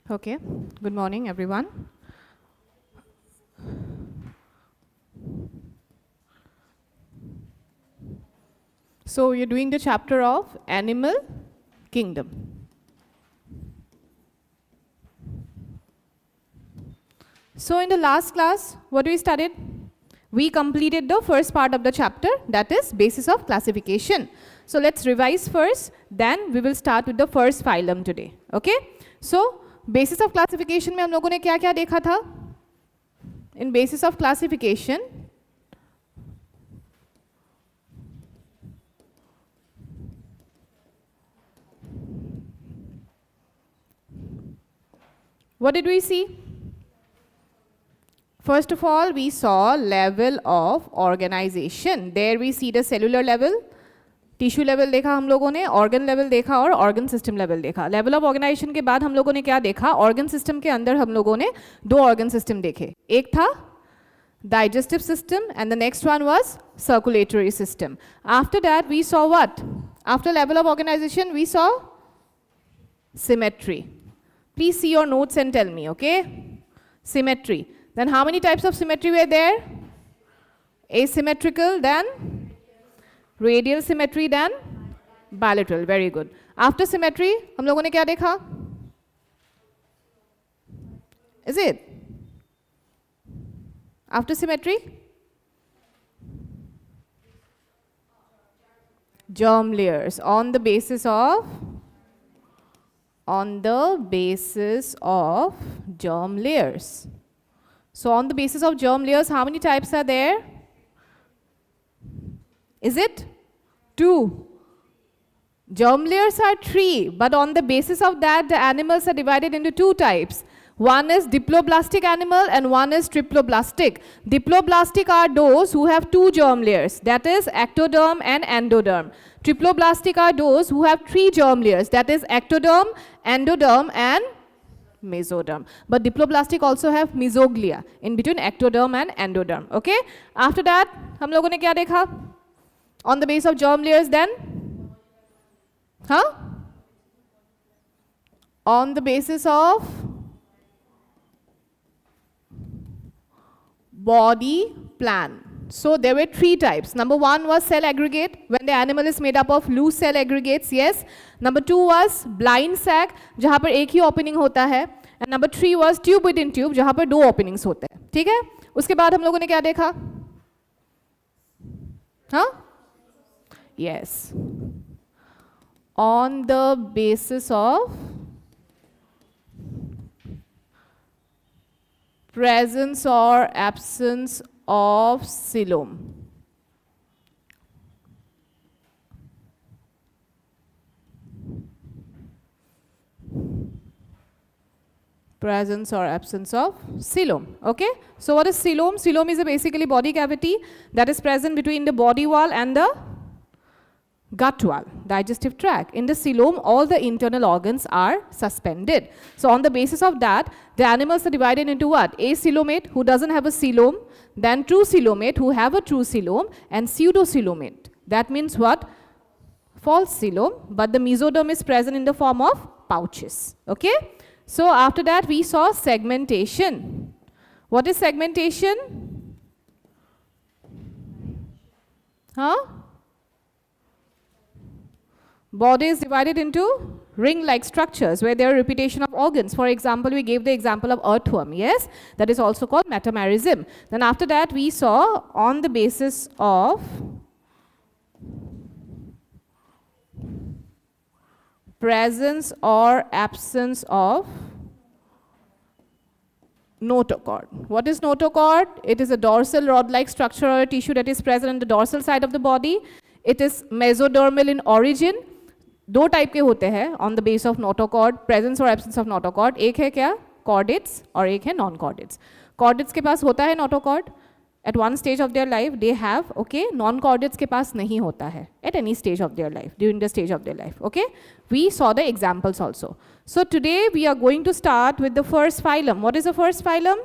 Okay, good morning everyone. So you're doing the chapter of Animal Kingdom. So in the last class, what we studied? We completed the first part of the chapter, that is basis of classification. So let's revise first, then we will start with the first phylum today. Okay? So basis of classification में हम लोगों ने क्या क्या देखा था? In basis of classification, what did we see? First of all, we saw level of organization. There we see the cellular level, tissue level देखा हम लोगों ने, ऑर्गन लेवल देखा और ऑर्गन सिस्टम लेवल देखा. लेवल ऑफ ऑर्गेनाइजेशन के बाद हम लोगों ने क्या देखा? ऑर्गन सिस्टम के अंदर हम लोगों ने दो ऑर्गन सिस्टम देखे. एक था digestive system and the next one was circulatory system. After that we saw what? After level of organization we saw symmetry. Please see your notes and tell me, okay? Symmetry. Then how many types of symmetry were there? Asymmetrical, then radial symmetry, then bilateral. Very good. After symmetry हम लोगों ने क्या देखा? Is it? After symmetry? Germ layers on the basis of germ layers. So on the basis of germ layers, how many types are there? Is it? 2. Germ layers are 3, but on the basis of that, the animals are divided into 2 types. One is diploblastic animal and one is triploblastic. Diploblastic are those who have 2 germ layers, that is ectoderm and endoderm. Triploblastic are those who have 3 germ layers, that is ectoderm, endoderm and mesoderm. But diploblastic also have mesoglia in between ectoderm and endoderm. Okay? After that, हम लोगों ने क्या देखा? On the basis of germ layers, then? On the basis of body plan. So there were 3 types. Number 1 was cell aggregate, when the animal is made up of loose cell aggregates, yes. Number 2 was blind sac, जहाँ पर एक ही opening होता है. And number 3 was tube within tube, जहाँ पर 2 openings होते हैं. ठीक है? उसके बाद हम लोगों ने क्या देखा? Yes. On the basis of presence or absence of coelom. Presence or absence of coelom. Okay? So what is coelom? Coelom is a basically body cavity that is present between the body wall and the gut wall, digestive tract. In the coelom, all the internal organs are suspended. So on the basis of that, the animals are divided into what? Acoelomate, who doesn't have a coelom, then true coelomate, who have a true coelom, and pseudocoelomate. That means what? False coelom, but the mesoderm is present in the form of pouches. Okay? So after that, we saw segmentation. What is segmentation? Body is divided into ring-like structures where there are repetition of organs. For example, we gave the example of earthworm, yes? That is also called metamerism. Then after that, we saw on the basis of presence or absence of notochord. What is notochord? It is a dorsal rod-like structure or a tissue that is present on the dorsal side of the body. It is mesodermal in origin. 2 type के होते हैं on the base of notochord, presence or absence of notochord. एक है क्या? Chordates और एक है non-chordates. Chordates के पास होता है notochord. At one stage of their life, they have, okay? Non-chordates के पास नहीं होता है at any stage of their life, during the stage of their life, okay? We saw the examples also. So today we are going to start with the first phylum. What is the first phylum?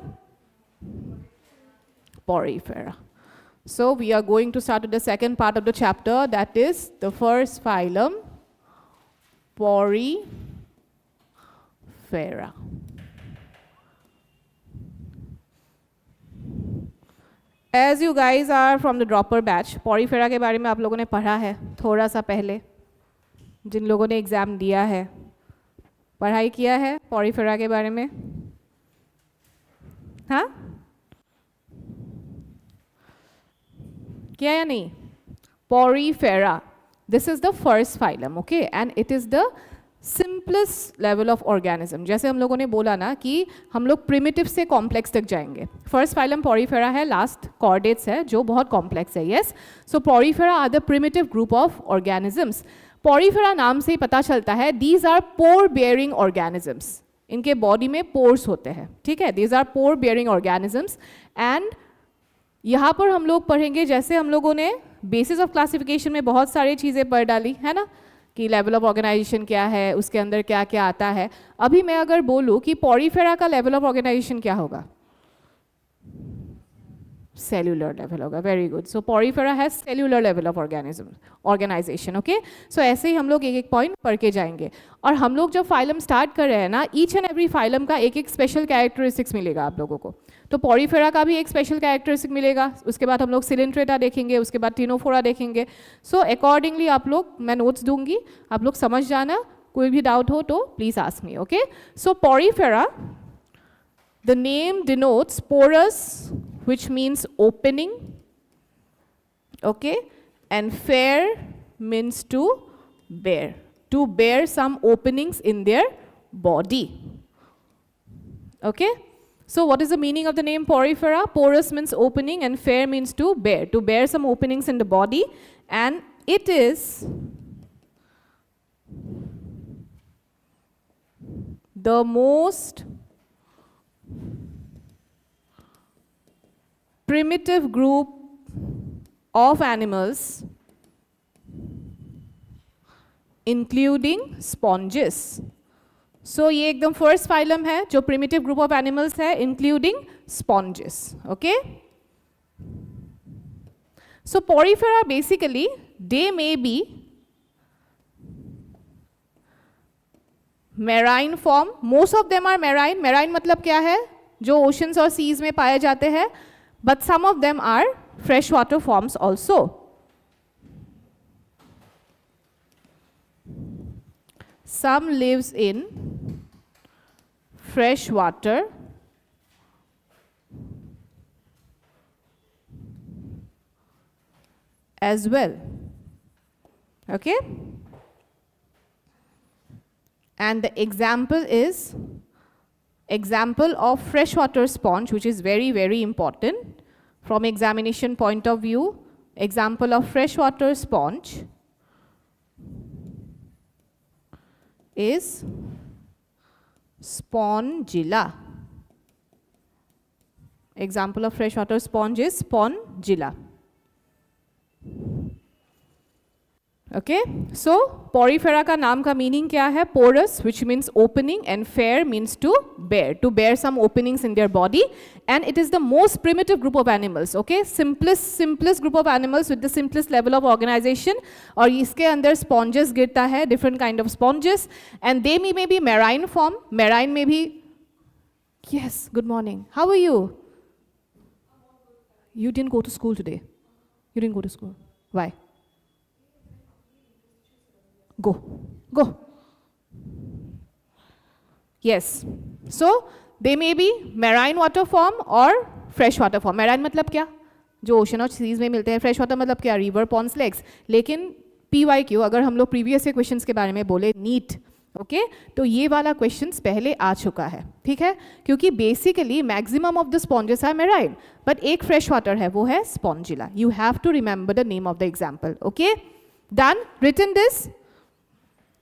Porifera. So we are going to start with the second part of the chapter, that is the first phylum, Porifera. As you guys are from the dropper batch, Porifera के बारे में आप लोगों ने पढ़ा है थोड़ा सा पहले, जिन लोगों ने एग्ज़ाम दिया है, पढ़ाई किया है पॉरीफेरा के बारे में, हाँ किया या नहीं? Porifera, this is the first phylum, okay, and it is the simplest level of organism. जैसे हम लोगों ने बोला ना कि हम लोग प्रिमिटिव से कॉम्प्लेक्स तक जाएंगे। फर्स्ट फाइलम पॉरीफेरा है, लास्ट कॉर्डेट्स है जो बहुत कॉम्प्लेक्स है। Yes, so Porifera are the primitive group of organisms. Porifera नाम से ही पता चलता है these are pore bearing organisms, इनके बॉडी में पोर्स होते हैं, ठीक है, these are pore bearing organisms. And यहाँ पर हम लोग पढ़ेंगे, जैसे हम लोगों ने बेसिस ऑफ क्लासिफिकेशन में बहुत सारी चीज़ें पढ़ डाली है ना, कि लेवल ऑफ ऑर्गेनाइजेशन क्या है, उसके अंदर क्या क्या आता है। अभी मैं अगर बोलूँ कि पॉरीफेरा का लेवल ऑफ ऑर्गेनाइजेशन क्या होगा, सेल्यूलर लेवल होगा। Very good, so porifera has cellular level of organisation, okay. So ऐसे ही हम लोग एक एक पॉइंट पढ़ के जाएंगे। और हम लोग जब फाइलम स्टार्ट कर रहे हैं ना, ईच एंड एवरी फाइलम का एक एक स्पेशल कैरेक्टरिस्टिक्स मिलेगा आप लोगों को। तो पॉरीफेरा का भी एक स्पेशल कैरेक्टरिस्टिक मिलेगा, उसके बाद हम लोग सिलेंट्रेटा देखेंगे, उसके बाद टिनोफोरा देखेंगे। सो अकॉर्डिंगली आप लोग, मैं नोट्स दूंगी, आप लोग समझ जाना, कोई भी डाउट हो तो please ask me, okay. So Porifera, the name denotes porous, which means opening, okay, and fair means to bear some openings in their body, okay. So what is the meaning of the name Porifera? Porous means opening and fair means to bear some openings in the body, and it is the most primitive group of animals including sponges. So ये एकदम first phylum है जो primitive group of animals है including sponges, okay. So Porifera basically they may be marine form, most of them are marine. Marine मतलब क्या है, जो oceans और सीज में पाए जाते हैं, but some of them are freshwater forms also. Some lives in fresh water as well, okay. And the example is example of freshwater sponge, which is very, very important from examination point of view. Example of freshwater sponge is Spongilla. Example of freshwater sponge is Spongilla. Okay, so Porifera का नाम का meaning क्या है? Porus, which means opening, and fer means to bear some openings in their body, and it is the most primitive group of animals, okay, simplest group of animals with the simplest level of organization. और इसके अंदर sponges गिरता है, different kind of sponges, and they may be marine form. Marine में भी, yes, good morning, how are you? You didn't go to school today. You didn't go to school. Why? Go. Yes. So they may be marine water form or fresh water form. Marine मतलब क्या? जो ocean और seize में मिलते हैं। Fresh water मतलब क्या? River, ponds, lakes. लेकिन PYQ, अगर हम लोग प्रीवियस के क्वेश्चंस के बारे में बोले, नीट, ओके, तो ये वाला क्वेश्चंस पहले आ चुका है, ठीक है, क्योंकि basically maximum of the sponges are marine, but एक फ्रेश वाटर है, वो है Spongilla. You have to remember the name of the example, okay, done, written this.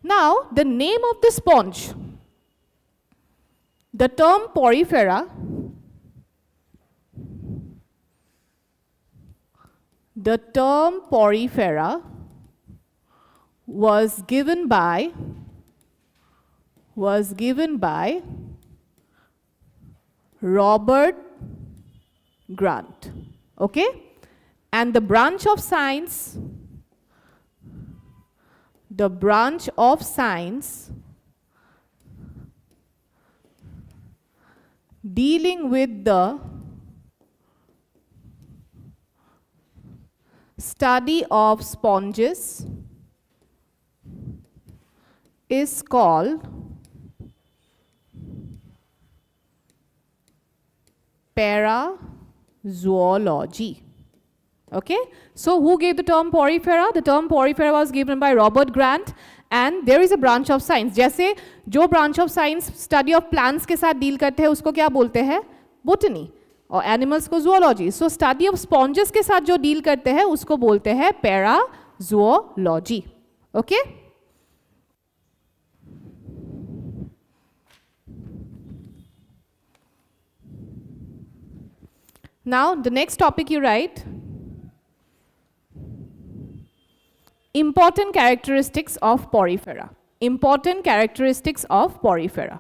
Now the name of the sponge, the term porifera, the term porifera was given by Robert Grant, okay, and the branch of science dealing with the study of sponges is called parazoology. Okay, so who gave the term porifera? The term porifera was given by Robert Grant, and there is a branch of science. जैसे जो branch of science study of plants के साथ deal करते हैं उसको क्या बोलते हैं? Botany. और animals को zoology. So study of sponges के साथ जो deal करते हैं उसको बोलते हैं parazoology. Okay? Now the next topic you write, important characteristics of porifera. Important characteristics of porifera.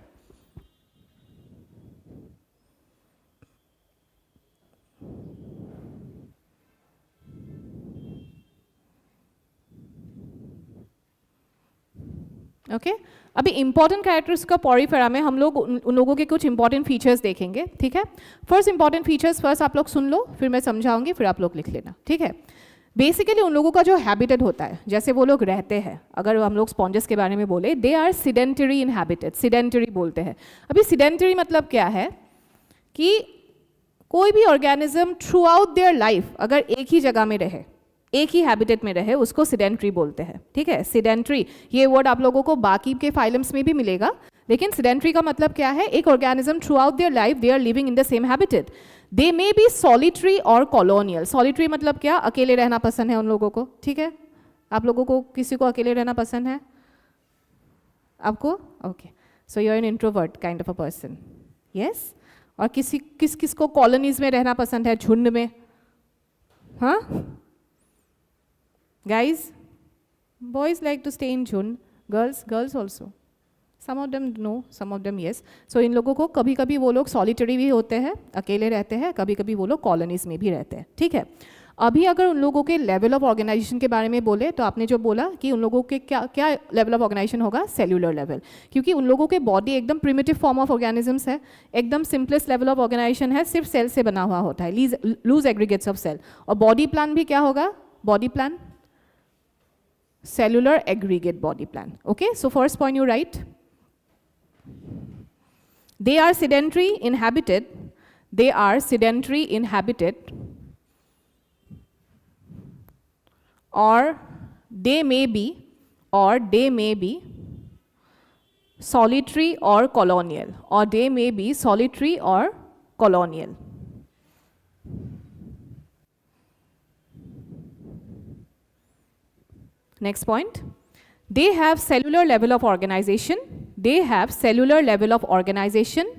Okay अभी इंपॉर्टेंट कैरेक्टर्स का पॉरीफेरा में हम लोग उन लोगों के कुछ इंपॉर्टेंट फीचर्स देखेंगे. ठीक है, फर्स्ट इंपॉर्टेंट फीचर्स फर्स्ट आप लोग सुन लो, फिर मैं समझाऊंगी, फिर आप लोग लिख लेना. ठीक है, बेसिकली उन लोगों का जो हैबिटेट होता है, जैसे वो लोग रहते हैं, अगर हम लोग स्पॉन्जेस के बारे में बोले, they are sedentary in habitat. Sedentary बोलते हैं. अभी सिडेंटरी मतलब क्या है कि कोई भी organism throughout their life अगर एक ही जगह में रहे, एक ही हैबिटेट में रहे, उसको सिडेंट्री बोलते हैं. ठीक है, सिडेंट्री ये वर्ड आप लोगों को बाकी के फाइलम्स में भी मिलेगा, लेकिन सिडेंट्री का मतलब क्या है? एक organism throughout their life they are living in the same habitat. They may be solitary और कॉलोनियल. सॉलिटरी मतलब क्या? अकेले रहना पसंद है उन लोगों को. ठीक है, आप लोगों को किसी को अकेले रहना पसंद है? आपको? Okay, so you are an introvert kind of a person. Yes. और किस को कॉलोनीज में रहना पसंद है, झुंड में? हाँ guys, boys like to stay in jhund, girls also, some of them no, some of them yes. So इन लोगों को कभी कभी वो लोग सॉलिटरी भी होते हैं, अकेले रहते हैं, कभी कभी वो लोग कॉलोनीज में भी रहते हैं. ठीक है, अभी अगर उन लोगों के लेवल ऑफ ऑर्गेनाइजेशन के बारे में बोले तो आपने जो बोला कि उन लोगों के क्या लेवल ऑफ ऑर्गेनाइजेशन होगा? Cellular level. क्योंकि उन लोगों के बॉडी एकदम प्रिमिटिव फॉर्म ऑफ ऑर्गेनिजम्स है, एकदम सिंपलेस्ट लेवल ऑफ ऑर्गेनाइजेशन है, सिर्फ सेल से बना हुआ होता है, लूज एग्रीगेट्स ऑफ सेल. और बॉडी प्लान भी क्या होगा? Body plan cellular aggregate body plan. Okay, so first point you write, they are sedentary inhabited, they are sedentary inhabited, or they may be solitary or colonial, or they may be solitary or colonial. Next point, they have cellular level of organization. They have cellular level of organization.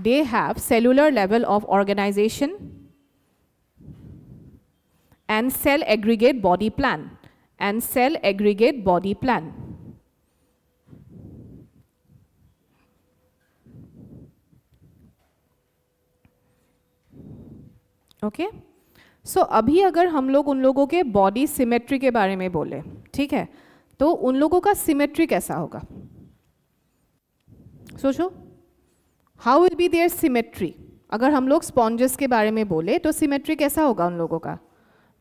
They have cellular level of organization and cell aggregate body plan. And cell aggregate body plan. Okay? सो अभी अगर हम लोग उन लोगों के body symmetry के बारे में बोले, ठीक है, तो उन लोगों का सिमेट्री कैसा होगा? सोचो, how will be there symmetry? अगर हम लोग स्पॉन्जेस के बारे में बोले तो सिमेट्री कैसा होगा उन लोगों का?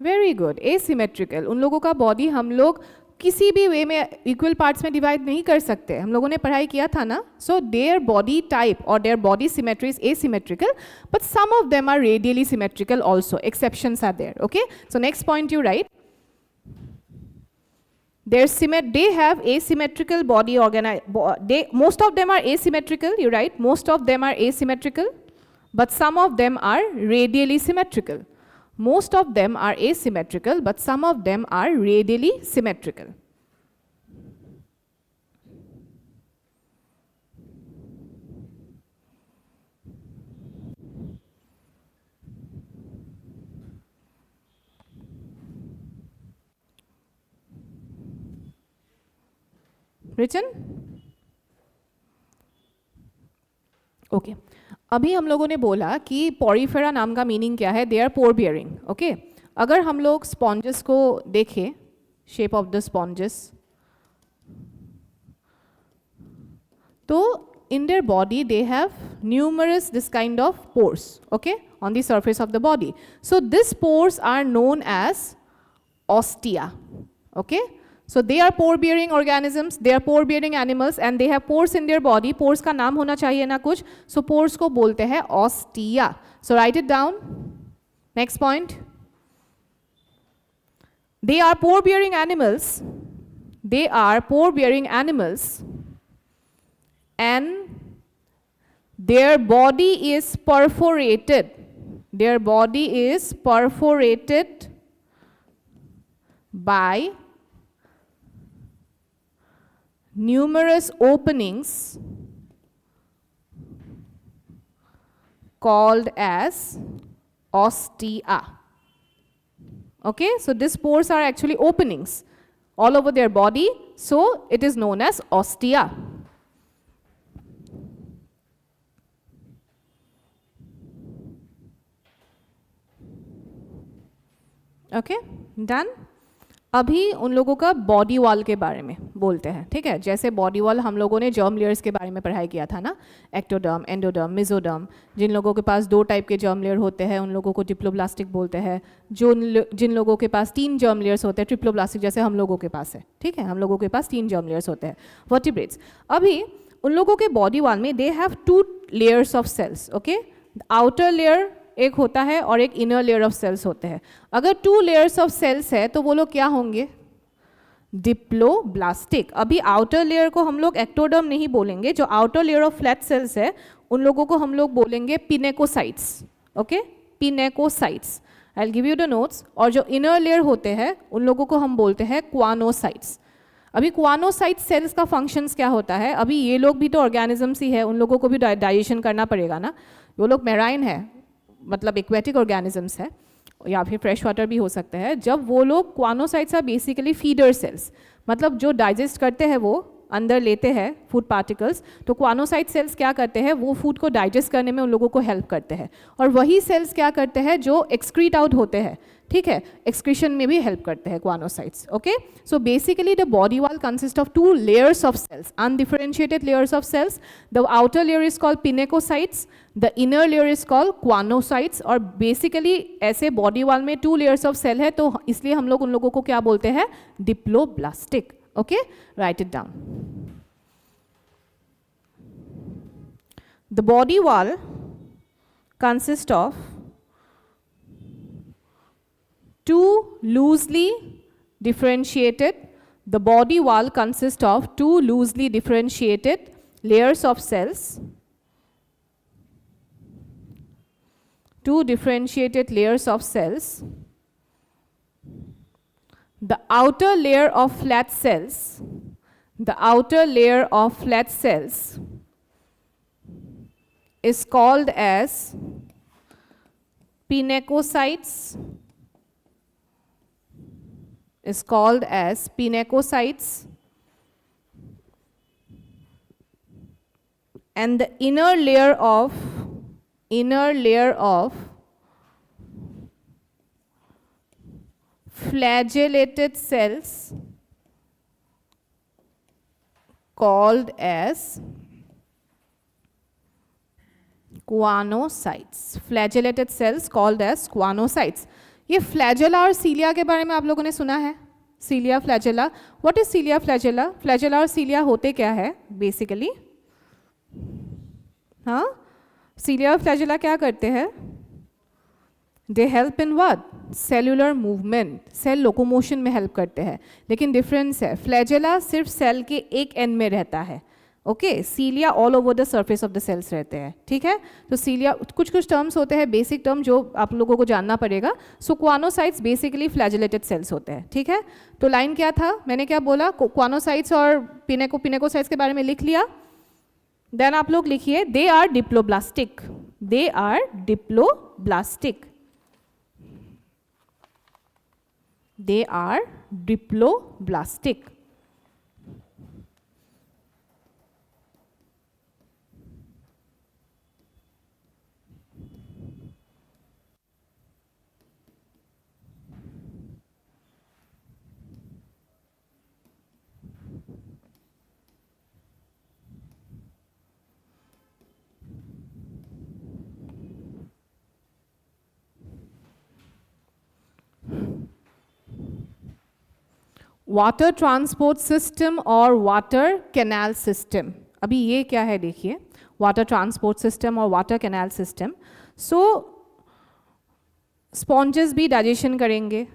Very good, asymmetrical. उन लोगों का बॉडी हम लोग किसी भी वे में इक्वल पार्ट्स में डिवाइड नहीं कर सकते. हम लोगों ने पढ़ाई किया था ना. सो देयर बॉडी टाइप और their body symmetry is asymmetrical, but some of them are radially symmetrical also. Exceptions are there. Okay, so next point you write, they have asymmetrical body most of them are asymmetrical. You write, most of them are asymmetrical, but some of them are radially symmetrical. Most of them are asymmetrical, but some of them are radially symmetrical. Written? Okay. अभी हम लोगों ने बोला कि Porifera नाम का meaning क्या है? They are pore bearing. Okay, अगर हम लोग स्पॉन्जेस को देखें, शेप ऑफ द स्पॉन्जेस, तो in their body they have numerous this kind of pores, okay, on the surface of the body. So these pores are known as ostia. Okay, so they are pore bearing organisms, they are pore bearing animals and they have pores in their body. Pores का नाम होना चाहिए ना कुछ, so pores को बोलते हैं ostia. So write it down. Next point. They are pore bearing animals. They are pore bearing animals and their body is perforated. Their body is perforated by numerous openings called as ostia. Okay, so these pores are actually openings all over their body, so it is known as ostia. Okay done. अभी उन लोगों का body wall के बारे में बोलते हैं. ठीक है, जैसे बॉडी वॉल हम लोगों ने जर्म लेयर्स के बारे में पढ़ाई किया था ना, एक्टोडर्म, एंडोडर्म, मेसोडर्म. जिन लोगों के पास 2 टाइप के जर्म लेयर होते हैं उन लोगों को डिप्लोब्लास्टिक बोलते हैं. जिन लोगों के पास 3 जर्म लेयर्स होते हैं ट्रिप्लोब्लास्टिक, जैसे हम लोगों के पास है. ठीक है, हम लोगों के पास 3 जर्म लेयर्स होते हैं, वर्टिब्रेट्स. अभी उन लोगों के बॉडी वॉल में they have 2 layers of cells. Okay, outer layer एक होता है और एक इनर लेयर ऑफ सेल्स होते हैं. अगर 2 लेयर्स ऑफ सेल्स है तो वो लोग क्या होंगे? डिप्लोब्लास्टिक. अभी आउटर लेयर को हम लोग एक्टोडर्म नहीं बोलेंगे, जो outer layer of flat cells है उन लोगों को हम लोग बोलेंगे pinacocytes. Okay, pinacocytes. I will give you the notes. और जो इनर लेयर होते हैं उन लोगों को हम बोलते हैं क्वानोसाइट्स. अभी क्वानोसाइट सेल्स का फंक्शंस क्या होता है? अभी ये लोग भी तो ऑर्गेनिजम्स ही है, उन लोगों को भी डाइजेशन करना पड़ेगा ना. वो लोग मेराइन है, मतलब एक्वेटिक ऑर्गेनिजम्स है या फिर फ्रेश वाटर भी हो सकते हैं. जब वो लोग choanocytes are basically feeder cells, मतलब जो डाइजेस्ट करते हैं वो अंदर लेते हैं फूड पार्टिकल्स. तो क्वानोसाइट सेल्स क्या करते हैं? वो फूड को डाइजेस्ट करने में उन लोगों को हेल्प करते हैं. और वही सेल्स क्या करते हैं? जो एक्सक्रीट आउट होते हैं, ठीक है, एक्सक्रीशन में भी हेल्प करते हैं क्वानोसाइट्स. Okay, so basically the body wall consist of 2 layers of cells, undifferentiated layers of cells. The outer layer is called pinecocytes, the inner layer is called quanocytes. और basically ऐसे बॉडी वॉल में 2 layers of cell है, तो इसलिए हम लोग उन लोगों को क्या बोलते हैं? Diploblastic. Okay, right it down. The body wall consist of 2 loosely differentiated. The body wall consists of 2 loosely differentiated layers of cells. 2 differentiated layers of cells. The outer layer of flat cells, the outer layer of flat cells is called as pinecocytes. Is called as pinecocytes, and the inner layer of flagellated cells called as guanocytes. Flagellated cells called as guanocytes. ये flagella और सीलिया के बारे में आप लोगों ने सुना है? Cilia, flagella. What is cilia, flagella? Flagella और सीलिया होते क्या है बेसिकली? हाँ, सीलिया और फ्लैजेला क्या करते हैं? They help in what? Cellular movement, cell locomotion में हेल्प करते हैं. लेकिन डिफरेंस है, फ्लैजेला सिर्फ सेल के एक एंड में रहता है. Okay, cilia all over the surface of the cells रहते हैं. ठीक है, तो सीलिया कुछ टर्म्स होते हैं, बेसिक टर्म जो आप लोगों को जानना पड़ेगा. सो क्वानोसाइट्स बेसिकली फ्लैजेलेटेड सेल्स होते हैं. ठीक है, तो लाइन क्या था, मैंने क्या बोला? क्वानोसाइट्स और पिनेकोसाइट्स के बारे में लिख लिया. देन आप लोग लिखिए, they are diploblastic. They are diploblastic. They are diploblastic. Water transport system और वाटर कैनाल सिस्टम. अभी ये क्या है देखिए, वाटर ट्रांसपोर्ट सिस्टम और water canal system. So sponges भी डाइजेशन करेंगे,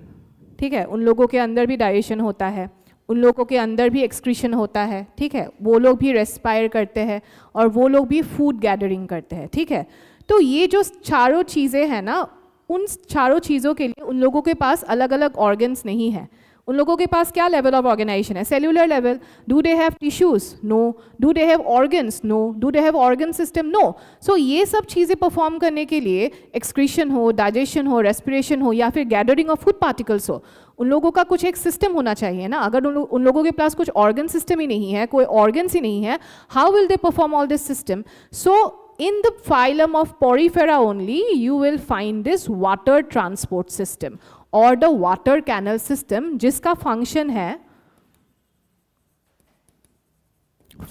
ठीक है, उन लोगों के अंदर भी डाइजेशन होता है, उन लोगों के अंदर भी एक्सक्रीशन होता है, ठीक है, वो लोग भी रेस्पायर करते हैं और वो लोग भी फूड गैदरिंग करते हैं, ठीक है. तो ये जो चारों चीज़ें हैं ना, उन चारों चीज़ों के लिए उन लोगों के पास अलग अलग ऑर्गन्स नहीं है. उन लोगों के पास क्या लेवल ऑफ ऑर्गेनाइजेशन है? Cellular level. Do they have tissues? No. Do they have organs? No. Do they have organ system? No. So ये सब चीज़ें परफॉर्म करने के लिए एक्सक्रीशन हो, डाइजेशन हो, रेस्पिरेशन हो या फिर गैदरिंग ऑफ फूड पार्टिकल्स हो, उन लोगों का कुछ एक सिस्टम होना चाहिए ना. अगर उन लोगों के पास कुछ ऑर्गन सिस्टम ही नहीं है, कोई ऑर्गन्स ही नहीं है, how will they perform all this system? So in the phylum of Porifera only you will find this water transport system or the water canal system, जिसका function है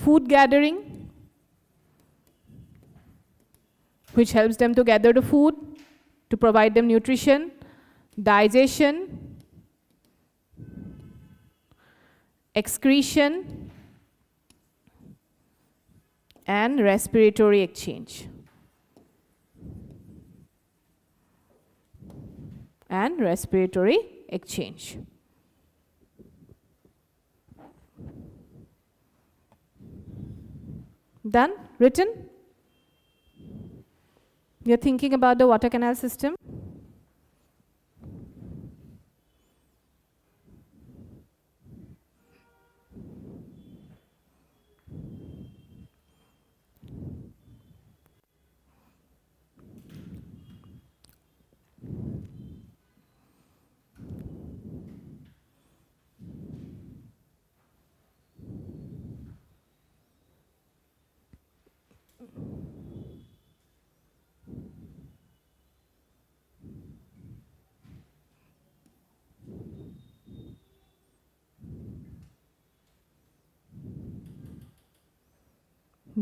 food gathering, which helps them to gather the food, to provide them nutrition, digestion, excretion, and respiratory exchange. And respiratory exchange. Done? Written? You're thinking about the water canal system?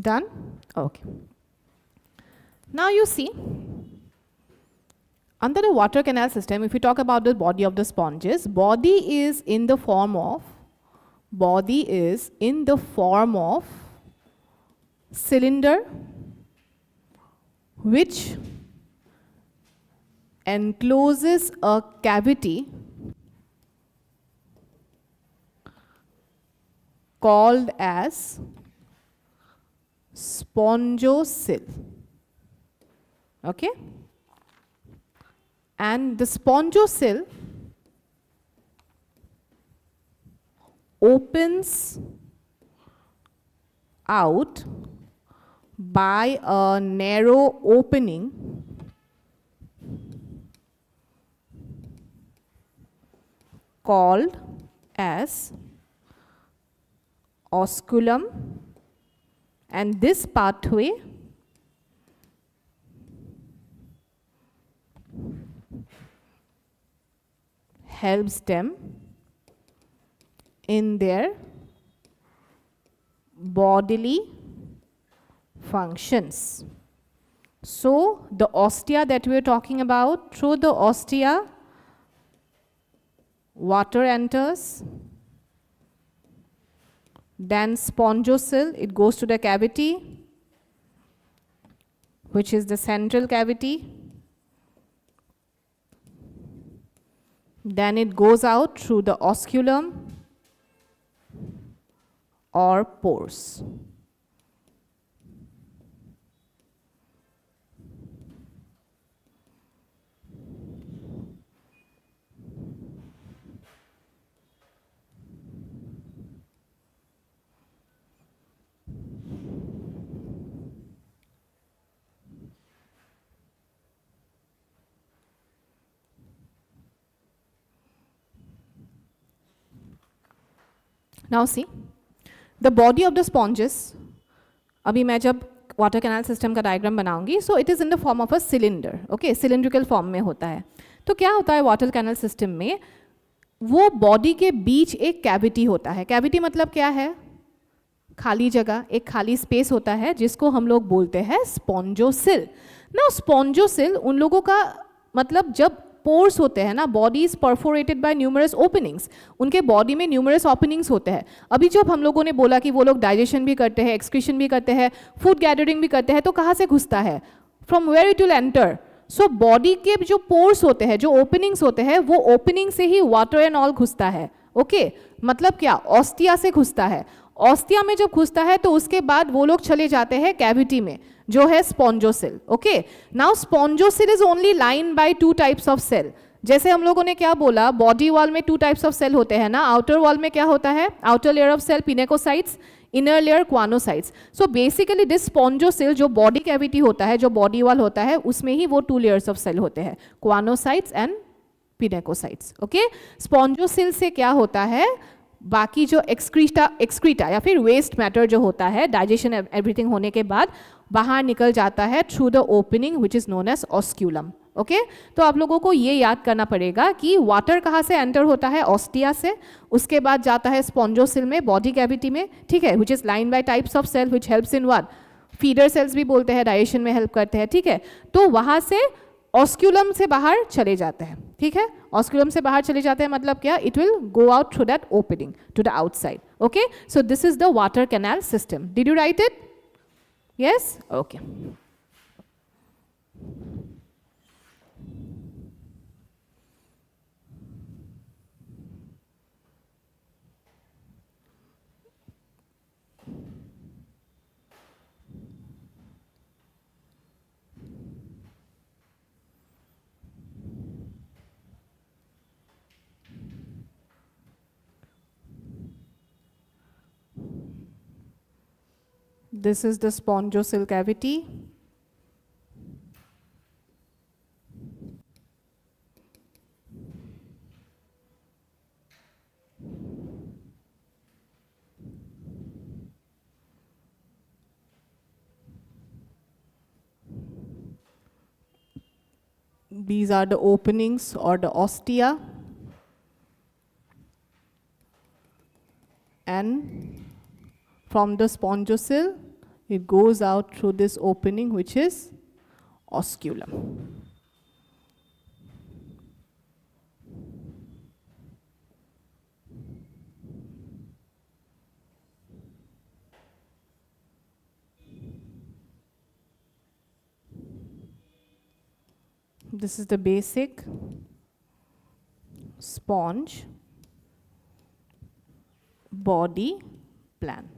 Done? Okay. Now you see, under the water canal system, if we talk about the body of the sponges, body is in the form of cylinder which encloses a cavity called as spongocyl. Okay? And the spongocyl opens out by a narrow opening called as osculum, and this pathway helps them in their bodily functions. So the ostia that we are talking about, through the ostia water enters, then spongocyl, it goes to the cavity, which is the central cavity. Then it goes out through the osculum or pores. Now see, the body of the sponges, अभी मैं जब water canal system का diagram बनाऊंगी, so it is in the form of a cylinder. Okay, cylindrical form में होता है. तो क्या होता है वाटर कैनाल सिस्टम में, वो बॉडी के बीच एक कैविटी होता है. कैविटी मतलब क्या है? खाली जगह, एक खाली स्पेस होता है जिसको हम लोग बोलते हैं स्पॉन्जोसिल. ना स्पॉन्जोसिल उन लोगों का मतलब जब पोर्स होते हैं ना, body is perforated by numerous openings, उनके बॉडी में न्यूमरस ओपनिंग्स होते हैं। अभी जब हम लोगों ने बोला कि वो लोग डाइजेशन भी करते हैं, एक्सक्रीशन भी करते हैं, फूड गैदरिंग भी करते हैं, तो कहाँ से घुसता है? From where it will enter. So body के जो पोर्स होते हैं, जो ओपनिंग्स होते हैं, वो ओपनिंग से ही वाटर एंड ऑल घुसता है। ओके मतलब क्या? ऑस्टिया से घुसता है। ऑस्टिया में जब घुसता है तो उसके बाद वो लोग चले जाते हैं कैविटी में, जो है spongocoel. Okay now spongocoel is only line by two types of cell. जैसे हम लोगों ने क्या बोला, बॉडी वॉल में टू टाइप्स ऑफ सेल होते हैं ना। आउटर वॉल में क्या होता है? Outer layer of cell pinacocytes, inner layer choanocytes. So basically this spongocoel जो बॉडी कैविटी होता है, जो बॉडी वॉल होता है, उसमें ही वो टू लेयर्स ऑफ सेल होते हैं, क्वानोसाइट्स एंड पिनेकोसाइट्स। ओके स्पॉन्जोसिल से क्या होता है, बाकी जो एक्सक्रीटा या फिर वेस्ट मैटर जो होता है, डाइजेशन एवरीथिंग होने के बाद बाहर निकल जाता है through the opening which is known as osculum. Okay तो आप लोगों को ये याद करना पड़ेगा कि वाटर कहाँ से एंटर होता है? ऑस्टिया से, उसके बाद जाता है स्पॉन्जोसिल में, बॉडी कैविटी में, ठीक है, which is line by types of cell which helps in what? Feeder cells भी बोलते हैं, डाइजेशन में हेल्प करते हैं, ठीक है। तो वहाँ से ऑस्क्यूलम से बाहर चले जाते हैं, ठीक है। ऑस्क्यूलम से बाहर चले जाते हैं मतलब क्या? It will go out through that opening to the outside. Okay so this is the water canal system. Did you write it? Yes okay. This is the spongosil cavity. These are the openings or the ostia. And from the spongosil, it goes out through this opening which is osculum. This is the basic sponge body plan.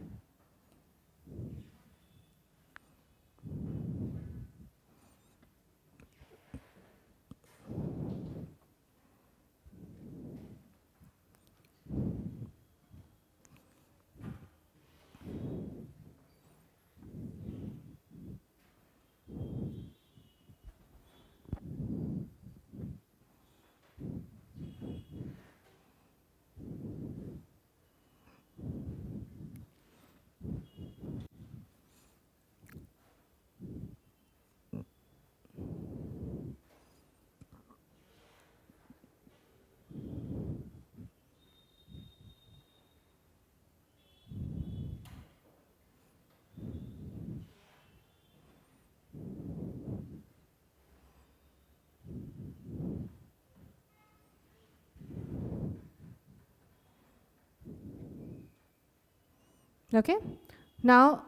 Okay. Now,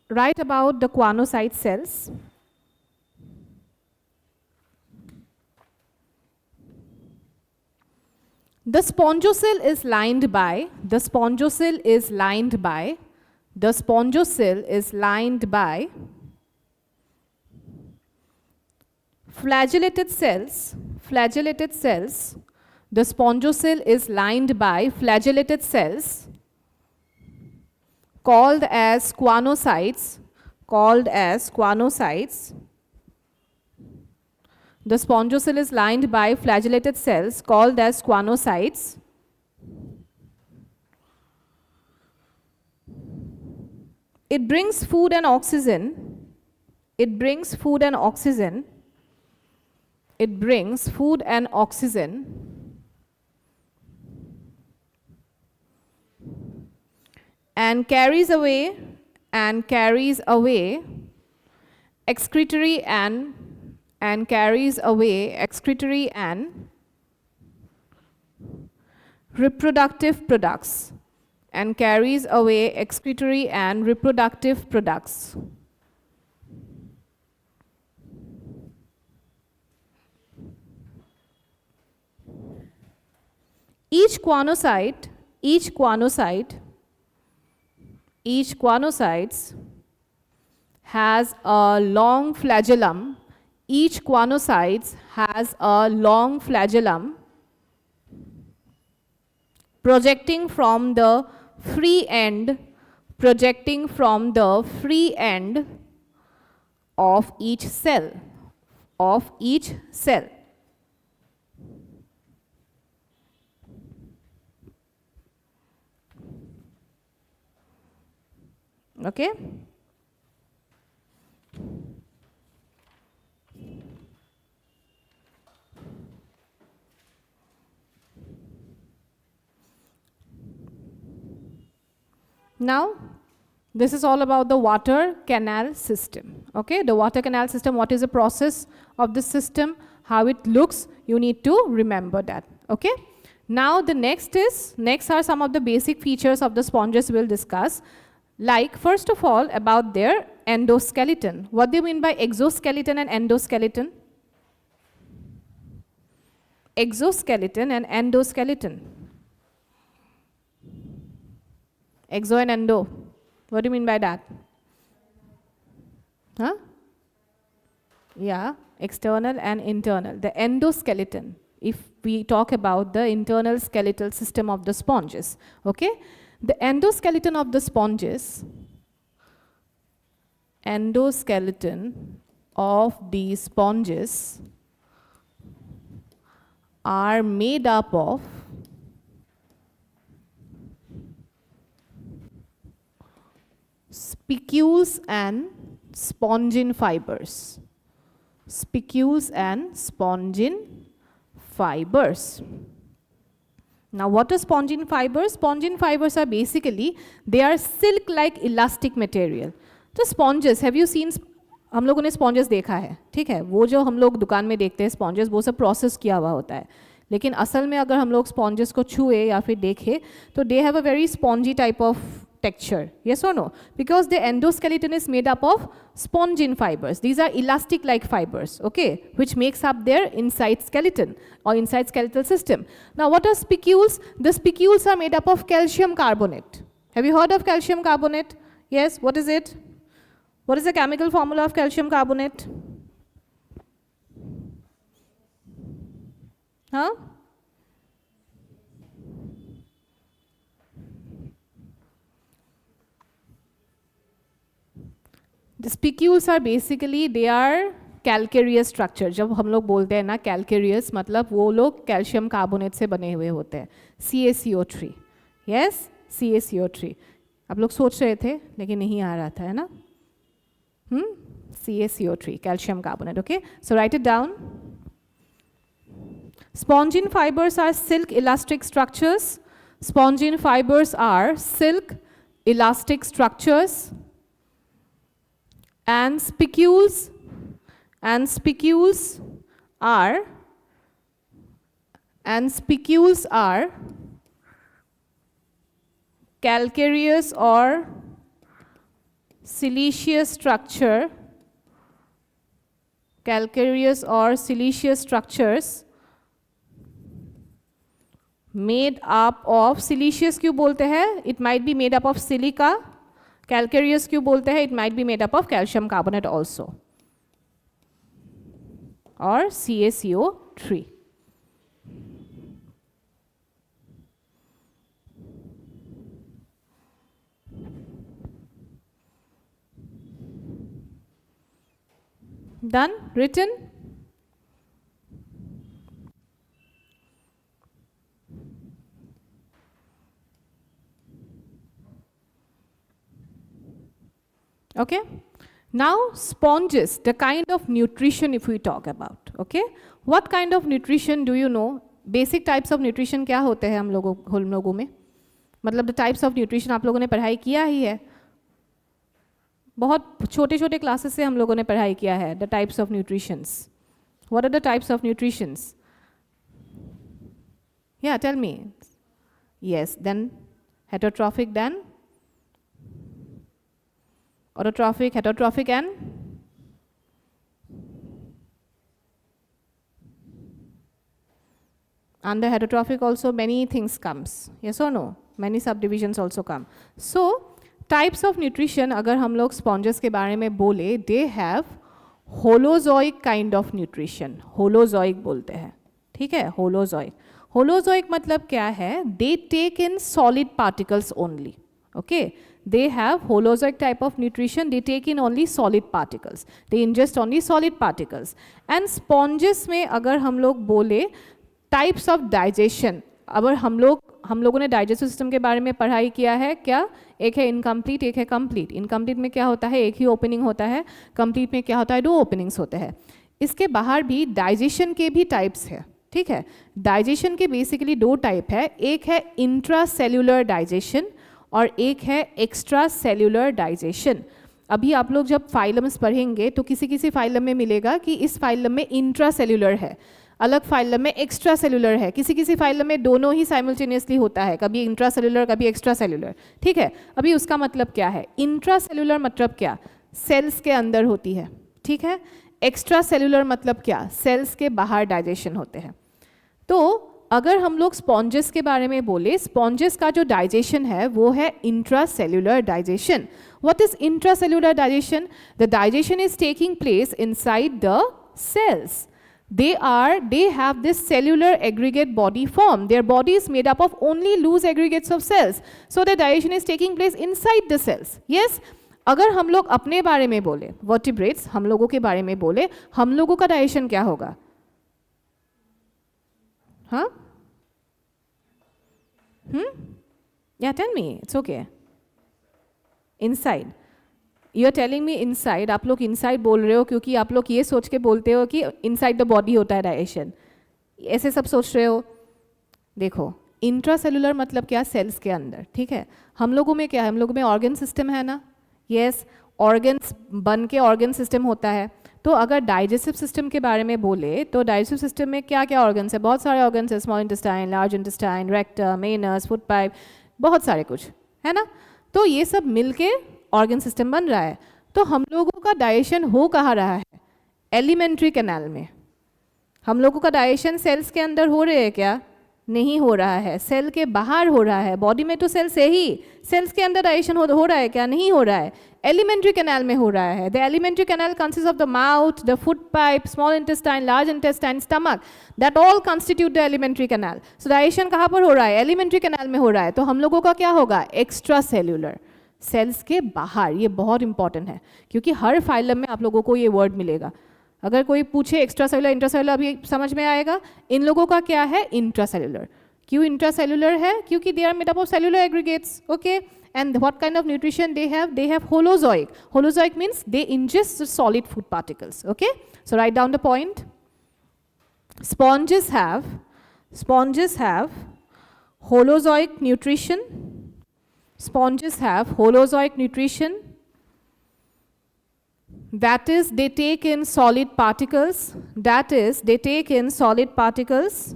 write about the choanocyte cells. The spongosil is lined by, the spongosil is lined by, the spongosil is lined by flagellated cells, flagellated cells. The spongosil is lined by flagellated cells called as choanocytes, called as choanocytes. The spongosil is lined by flagellated cells called as choanocytes. It brings food and oxygen. It brings food and oxygen. It brings food and oxygen and carries away excretory and and carries away excretory and reproductive products, and carries away excretory and reproductive products. Each guanocyte has a long flagellum. Each guanocyte has a long flagellum projecting from the free end of each cell. Okay? Now, this is all about the water canal system. Okay, the water canal system, what is the process of this system, how it looks, you need to remember that. Okay, now the next are some of the basic features of the sponges we'll discuss. Like, first of all, about their endoskeleton. What do you mean by exoskeleton and endoskeleton? Exoskeleton and endoskeleton. Exo and endo. What do you mean by that? Huh? Yeah, external and internal. The endoskeleton, if we talk about the internal skeletal system of the sponges. Okay? The endoskeleton of the sponges, are made up of spicules and spongin fibers. Spicules and spongin fibers. Now, what are spongin fibers? Spongin fibers are basically, they are silk-like elastic material. तो sponges, have you seen, हम लोगों ने sponges देखा है, ठीक है, वो जो हम लोग दुकान में देखते हैं sponges, वो सब process किया हुआ होता है, लेकिन असल में अगर हम लोग sponges को छुए या फिर देखें, तो they have a very spongy type of texture, yes or no? Because the endoskeleton is made up of spongin fibers. These are elastic-like fibers, okay, which makes up their inside skeleton or inside skeletal system. Now, what are spicules? The spicules are made up of calcium carbonate. Have you heard of calcium carbonate? Yes, what is it? What is the chemical formula of calcium carbonate? Huh? The spicules are basically, they are calcareous structure. जब हम लोग बोलते हैं ना calcareous, मतलब वो लोग calcium carbonate से बने हुए होते हैं. CaCO3. Yes, CaCO3. आप लोग सोच रहे थे, लेकिन नहीं आ रहा था, है ना? CaCO3, calcium carbonate. Okay, so write it down. Spongin fibers are silk elastic structures. Spongin fibers are silk elastic structures. And spicules are calcareous or siliceous structure, made up of, siliceous क्यों बोलते हैं? It might be made up of silica. Calcareous क्यों बोलते हैं? It might be made up of calcium carbonate also, or CaCO3. Done? Written? Okay. Now, sponges, the kind of nutrition if we talk about. Okay. What kind of nutrition do you know? Basic types of nutrition क्या होते हैं हम लोगों में? मतलब the types of nutrition आप लोगों ने पढ़ाई किया ही है. बहुत छोटे छोटे क्लासेस से हम लोगों ने पढ़ाई किया है the types of nutritions. What are the types of nutritions? Yeah, tell me. Yes, then heterotrophic, then autotrophic, heterotrophic, and under heterotrophic also many things comes. Yes or no? Many subdivisions also come. So types of nutrition, अगर हम लोग sponges के बारे में बोले, they have holozoic kind of nutrition. Holozoic बोलते हैं, ठीक है? Holozoic. Holozoic मतलब क्या है? They take in solid particles only. Okay? They have holozoic type of nutrition. They take in only solid particles. They ingest only solid particles. And sponges में अगर हम लोग बोले टाइप्स ऑफ डाइजेशन, अगर हम लोगों ने डाइजेस्टिव सिस्टम के बारे में पढ़ाई किया है क्या? एक है इनकम्प्लीट, एक है कंप्लीट. इनकम्प्लीट में क्या होता है? एक ही ओपनिंग होता है. कंप्लीट में क्या होता है? 2 ओपनिंग्स होते हैं. इसके बाहर भी डाइजेशन के भी टाइप्स है, ठीक है? डाइजेशन के बेसिकली 2 टाइप है. एक है इंट्रा सेल्यूलर डाइजेशन और एक है एक्स्ट्रा सेल्यूलर डाइजेशन. अभी आप लोग जब फाइलम्स पढ़ेंगे तो किसी किसी फाइलम में मिलेगा कि इस फाइलम में इंट्रा सेल्यूलर है, अलग फाइलम में एक्स्ट्रा सेल्यूलर है. किसी किसी फाइलम में दोनों ही साइमल्टेनियसली होता है, कभी इंट्रा सेल्यूलर कभी एक्स्ट्रा सेल्यूलर, ठीक है? अभी उसका मतलब क्या है? इंट्रा सेल्यूलर मतलब क्या? सेल्स के अंदर होती है, ठीक है? एक्स्ट्रा सेल्यूलर मतलब क्या? सेल्स के बाहर डाइजेशन होते हैं. तो अगर हम लोग स्पॉन्जेस के बारे में बोले, स्पॉन्जेस का जो डाइजेशन है वो है intra cellular digestion. What is intra cellular digestion? The digestion is taking place inside the cells. They have this cellular aggregate body form. Their body is made up of only loose aggregates of cells. So the digestion is taking place inside the cells. Yes? अगर हम लोग अपने बारे में बोले, vertebrates, हम लोगों के बारे में बोले, हम लोगों का डाइजेशन क्या होगा? हाँ? Yeah, tell me. It's okay. Inside. You are telling me inside. आप लोग इनसाइड बोल रहे हो क्योंकि आप लोग ये सोच के बोलते हो कि इनसाइड द बॉडी होता है डाइजेशन, ऐसे सब सोच रहे हो. देखो, इंट्रा सेलुलर मतलब क्या? सेल्स के अंदर, ठीक है? हम लोगों में क्या है? हम लोगों में ऑर्गन सिस्टम है ना. यस, ऑर्गन्स बन के ऑर्गन सिस्टम होता है. तो अगर डाइजेस्टिव सिस्टम के बारे में बोले तो डाइजेस्टिव सिस्टम में क्या क्या ऑर्गन्स है? बहुत सारे ऑर्गन्स है. Small intestine, large intestine, rectum, anus, food pipe, बहुत सारे कुछ है ना. तो ये सब मिलके ऑर्गन सिस्टम बन रहा है. तो हम लोगों का डाइजेशन हो कहाँ रहा है? एलिमेंट्री कैनाल में. हम लोगों का डाइजेशन सेल्स के अंदर हो रहे हैं क्या? नहीं हो रहा है, सेल के बाहर हो रहा है. बॉडी में तो सेल्स है ही, सेल्स के अंदर डाइजेशन हो रहा है क्या? नहीं हो रहा है, एलिमेंट्री कैनाल में हो रहा है. The alimentary canal consist of the mouth, the food pipe, small intestine, large intestine, stomach, that all constitute the alimentary canal. So digestion कहाँ पर हो रहा है? एलिमेंट्री कैनाल में हो रहा है. तो हम लोगों का क्या होगा? एक्स्ट्रा सेल्यूलर, सेल्स के बाहर. ये बहुत इंपॉर्टेंट है क्योंकि हर फाइलम में आप लोगों को ये वर्ड मिलेगा. अगर कोई पूछे एक्स्ट्रा सेलुलर इंट्रा सेलुलर, अभी समझ में आएगा. इन लोगों का क्या है? Intracellular. क्यों इंट्रा सेलुलर है? क्योंकि they are made up of cellular aggregates. Okay, and what kind of nutrition they have? They have holozoic. Holozoic means they ingest solid food particles. Okay, so write down the point. Sponges have holozoic nutrition. Sponges have holozoic nutrition. That is, they take in solid particles. That is, they take in solid particles.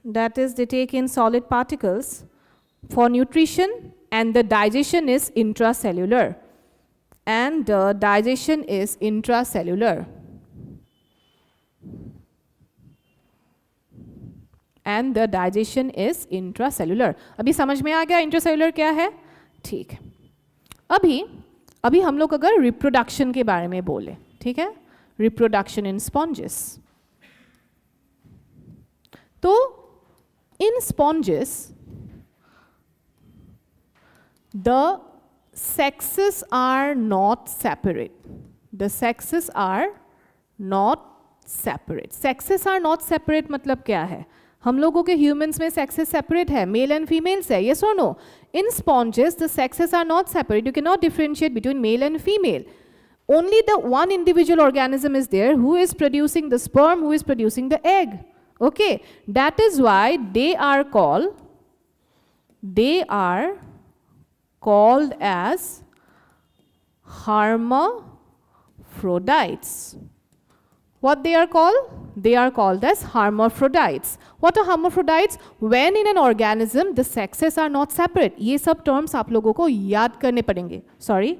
That is, they take in solid particles for nutrition, and the digestion is intracellular. And the digestion is intracellular. And the digestion is intracellular. अभी समझ में आ गया intracellular क्या है? ठीक है. अभी हम लोग अगर रिप्रोडक्शन के बारे में बोले, ठीक है, रिप्रोडक्शन इन स्पॉन्जेस. तो in sponges the sexes are not separate. The sexes are not separate. Sexes are not separate मतलब क्या है? हम लोगों के humans में sexes separate है, male and females है. Yes or no? In sponges, the sexes are not separate. You cannot differentiate between male and female. Only the one individual organism is there who is producing the sperm, who is producing the egg. Okay, that is why they are called as hermaphrodites. What they are called? They are called as hermaphrodites. What are hermaphrodites? When in an organism the sexes are not separate. ये सब terms आप लोगों को याद करने पड़ेंगे. Sorry.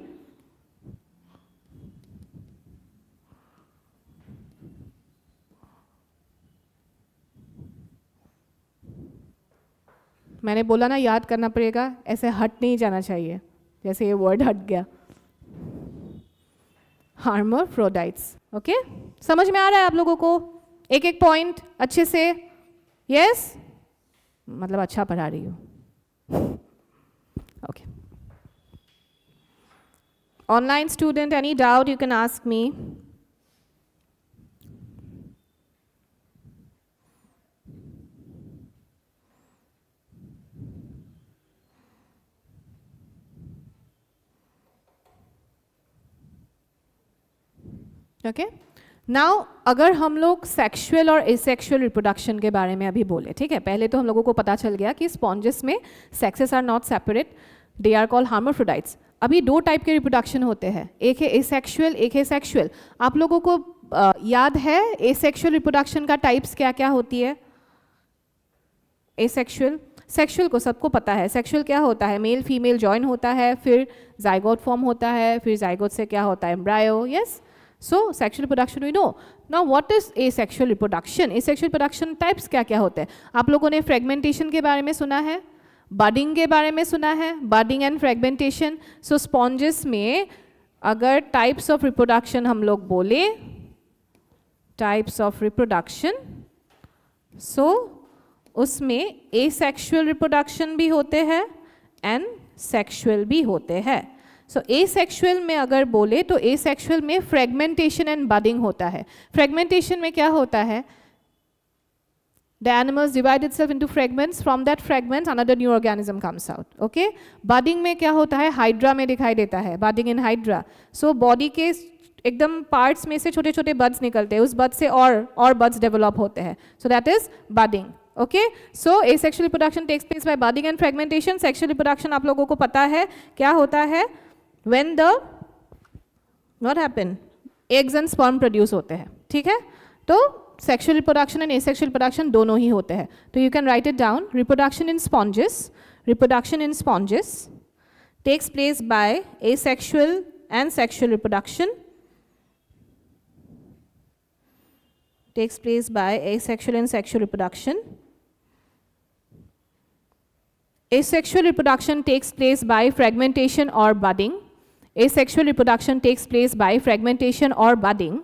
मैंने बोला ना याद करना पड़ेगा, ऐसे हट नहीं जाना चाहिए जैसे ये वर्ड हट गया. hermaphrodites. ओके, समझ में आ रहा है आप लोगों को? एक एक पॉइंट अच्छे से. यस, मतलब अच्छा पढ़ा रही हूँ. Okay, online student, any doubt you can ask me. Okay, now अगर हम लोग सेक्सुअल और एसेक्सुअल रिप्रोडक्शन के बारे में अभी बोले, ठीक है, पहले तो हम लोगों को पता चल गया कि स्पॉन्जेस में sexes are not separate, they are called hermaphrodites. अभी दो टाइप के रिप्रोडक्शन होते हैं, एक है एसेक्सुअल, एक है सेक्सुअल. आप लोगों को याद है एसेक्सुअल रिप्रोडक्शन का टाइप्स क्या क्या होती है? एसेक्सुअल, सेक्सुअल को सबको पता है. सेक्सुअल क्या होता है? मेल फीमेल जॉइन होता है, फिर जाइगोट फॉर्म होता है, फिर जाइगोट से क्या होता है? Embryo. Yes, so sexual reproduction we know. Now what is asexual reproduction? Asexual reproduction types क्या क्या होते हैं? आप लोगों ने fragmentation के बारे में सुना है, budding के बारे में सुना है, budding and fragmentation. So sponges में अगर types of reproduction हम लोग बोले, types of reproduction, so उसमें asexual reproduction भी होते हैं and sexual भी होते हैं. सो एसेक्सुअल में अगर बोले तो एसेक्सुअल में फ्रेगमेंटेशन एंड बडिंग होता है. फ्रेगमेंटेशन में क्या होता है? The animals divide itself into fragments, from that fragments another new organism comes out. Okay, budding में क्या होता है? हाइड्रा में दिखाई देता है, budding in hydra. So body के एकदम पार्ट्स में से छोटे छोटे बड्स निकलते हैं, उस बड से और बड्स डेवलप होते हैं. So that is budding. Okay, so asexual reproduction takes place by budding and fragmentation. Sexual reproduction आप लोगों को पता है क्या होता है? When the what happen? Eggs and sperm produce होते हैं, ठीक है. तो sexual reproduction and asexual reproduction दोनों ही होते हैं. तो you can write it down. Reproduction in sponges takes place by asexual and sexual reproduction. Takes place by asexual and sexual reproduction. Asexual reproduction takes place by fragmentation or budding. Asexual reproduction takes place by fragmentation or budding.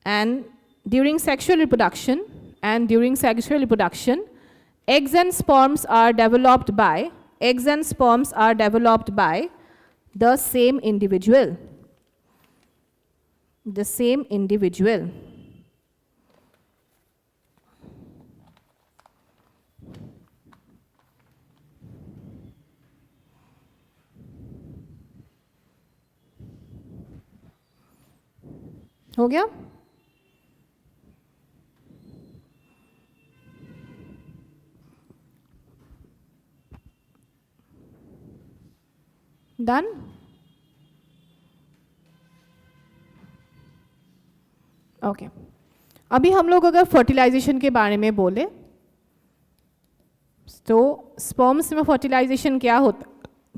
And during sexual reproduction eggs and sperms are developed by the same individual. हो गया? Done? Okay, अभी हम लोग अगर fertilisation के बारे में बोले तो स्पर्म्स में फर्टिलाइजेशन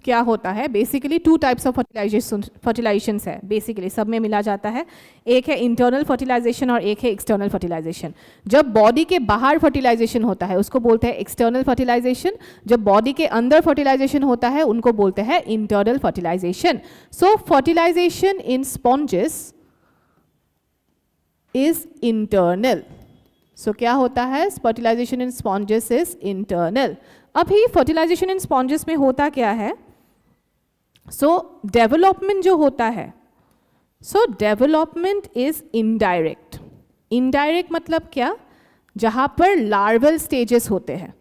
क्या होता है? बेसिकली टू टाइप्स ऑफ फर्टिलाइजेशंस है, बेसिकली सब में मिला जाता है. एक है इंटरनल फर्टिलाइजेशन और एक है एक्सटर्नल फर्टिलाइजेशन. जब बॉडी के बाहर फर्टिलाइजेशन होता है उसको बोलते हैं एक्सटर्नल फर्टिलाइजेशन. जब बॉडी के अंदर फर्टिलाइजेशन होता है उनको बोलते हैं internal fertilisation. So fertilisation in sponges is internal. So क्या होता है? Fertilisation in sponges is internal. अभी फर्टिलाइजेशन इन स्पॉन्जेस में होता क्या है? सो डेवलपमेंट जो होता है, so development is indirect. Indirect मतलब क्या? जहां पर लार्वल स्टेजेस होते हैं.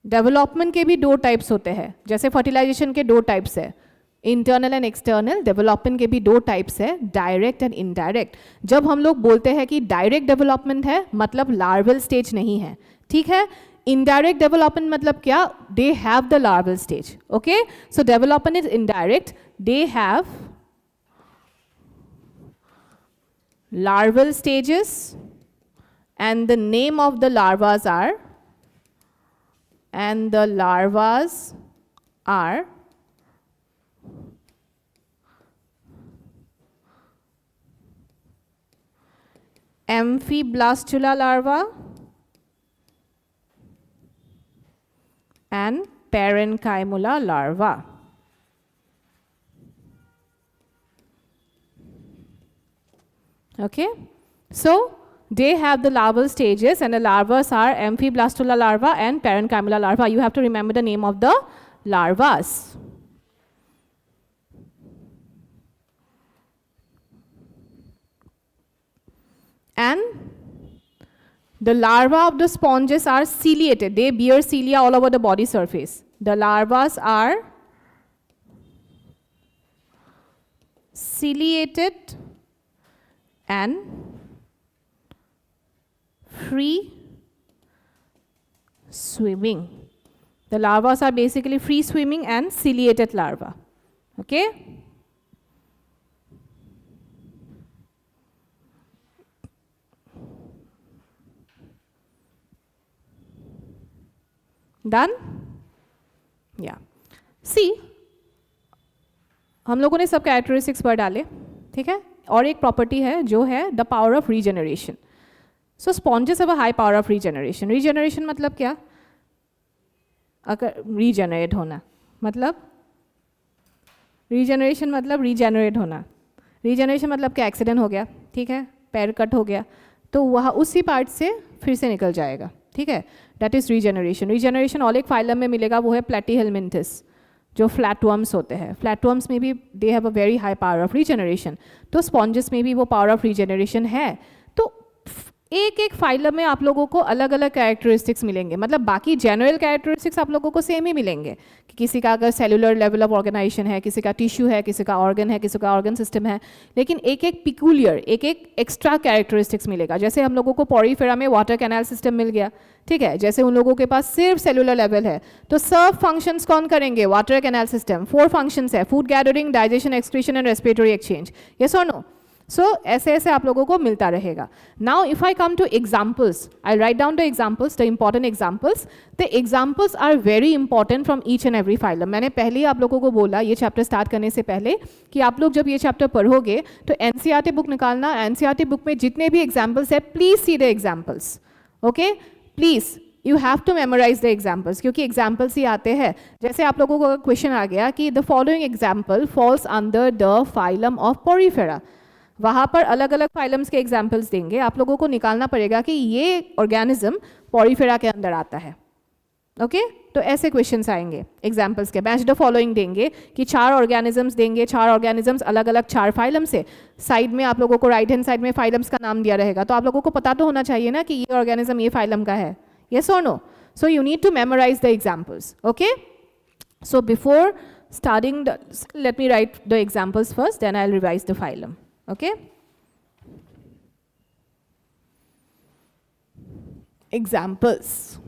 डेवलपमेंट के भी दो टाइप्स होते हैं, जैसे फर्टिलाइजेशन के दो टाइप्स है, इंटरनल एंड एक्सटर्नल. डेवलपमेंट के भी दो टाइप्स है, डायरेक्ट एंड इनडायरेक्ट. जब हम लोग बोलते हैं कि डायरेक्ट डेवलपमेंट है मतलब लार्वल स्टेज नहीं है, ठीक है. Indirect development मतलब क्या? They have the larval stage. Okay, so development is indirect. They have larval stages, and the name of the larvas are, Amphiblastula larva and Parenchyma larva. Okay, so they have the larval stages, and the larvas are Amphiblastula larva and Parenchyma larva. You have to remember the name of the larvas. And the larvae of the sponges are ciliated. They bear cilia all over the body surface. The larvas are ciliated and free swimming. The larvas are basically free swimming and ciliated larva. Okay? Done? Yeah. See, हम लोगों ने सब characteristics पर डाले, ठीक है? और एक प्रॉपर्टी है जो है the power of regeneration. So sponges have a high power of regeneration. Regeneration मतलब क्या? अगर रीजनरेट होना मतलब रीजनरेट होना. रीजनरेशन मतलब क्या? एक्सीडेंट हो गया, ठीक है, पैर कट हो गया, तो वह उसी पार्ट से फिर से निकल जाएगा, ठीक है. That is regeneration. रीजनरेशन और एक फाइलम में मिलेगा, वो है प्लेटीहेलमिंथस, जो फ्लैटवर्म्स होते हैं. फ्लैटवर्म्स में भी they have a very high power of regeneration. तो स्पॉन्जेस में भी वो पावर ऑफ रीजनरेशन है. तो एक एक फाइलम में आप लोगों को अलग अलग कैरेक्टरिस्टिक्स मिलेंगे. मतलब बाकी जनरल कैरेक्टरिस्टिक्स आप लोगों को सेम ही मिलेंगे कि किसी का अगर सेलुलर लेवल ऑफ ऑर्गेनाइजेशन है, किसी का टिश्यू है, किसी का ऑर्गन है, किसी का ऑर्गन सिस्टम है, लेकिन एक एक पिक्यूलियर, एक एक एक्स्ट्रा कैरेक्टरिस्टिक्स मिलेगा. जैसे हम लोगों को पोरीफेरा में वाटर कैनाल सिस्टम मिल गया, ठीक है, जैसे उन लोगों के पास सिर्फ सेलुलर लेवल है, तो सब फंक्शंस कौन करेंगे? Water canal system. 4 फंक्शंस है: food gathering, digestion, excretion and respiratory exchange. Yes और नो? सो ऐसे ऐसे आप लोगों को मिलता रहेगा. Now if I come to examples, I write down the examples, the important examples. The examples are very important from each and every phylum. मैंने पहले ही आप लोगों को बोला ये चैप्टर स्टार्ट करने से पहले कि आप लोग जब ये चैप्टर पढ़ोगे तो एनसीईआरटी बुक निकालना. एनसीईआरटी बुक में जितने भी एग्जाम्पल्स है, please see the examples. Okay, please you have to memorise the examples, क्योंकि एग्जाम्पल्स ही आते हैं. जैसे आप लोगों को क्वेश्चन आ गया कि the following example falls under the phylum of Porifera, वहाँ पर अलग अलग फाइलम्स के एग्जाम्पल्स देंगे. आप लोगों को निकालना पड़ेगा कि ये ऑर्गेनिज्म पोरीफेरा के अंदर आता है. ओके, तो ऐसे क्वेश्चंस आएंगे एग्जाम्पल्स के. मैच द फॉलोइंग देंगे कि 4 ऑर्गेनिजम्स देंगे, 4 ऑर्गेनिजम्स अलग अलग 4 फाइलम से. साइड में आप लोगों को राइट हैंड साइड में फाइलम्स का नाम दिया रहेगा, तो आप लोगों को पता तो होना चाहिए ना कि ये ऑर्गेनिज्म ये फाइलम का है. यस और no? So you need to memorise the examples. Okay, so before starting let me write the examples first, then I'll revise the phylum. Okay, examples.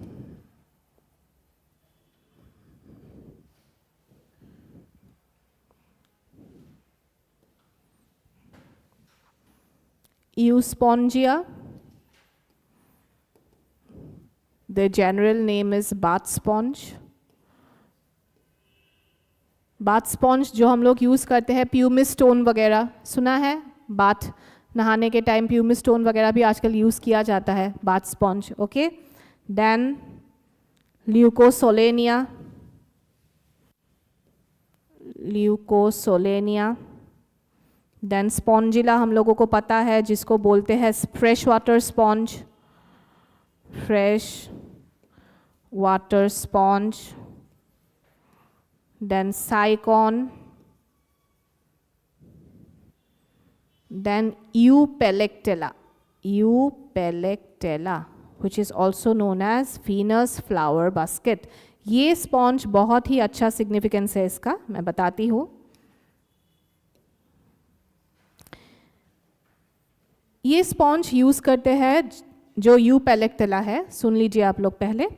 Euspongia, the general name is bath sponge. Bath sponge जो हम लोग use करते हैं, pumice stone वगैरह सुना है? Bath नहाने के टाइम प्यूमिस स्टोन वगैरह भी आजकल यूज़ किया जाता है, bath sponge. Okay, then leucosolenia, then spongilla हम लोगों को पता है, जिसको बोलते हैं fresh water sponge, fresh water sponge. Then Sycon, then Eupelectella, which is also known as Venus flower basket. ये स्पॉन्ज बहुत ही अच्छा सिग्निफिकेंस है इसका, मैं बताती हूँ. ये स्पॉन्ज यूज़ करते हैं जो यूपेलेक्टेला है, सुन लीजिए आप लोग पहले.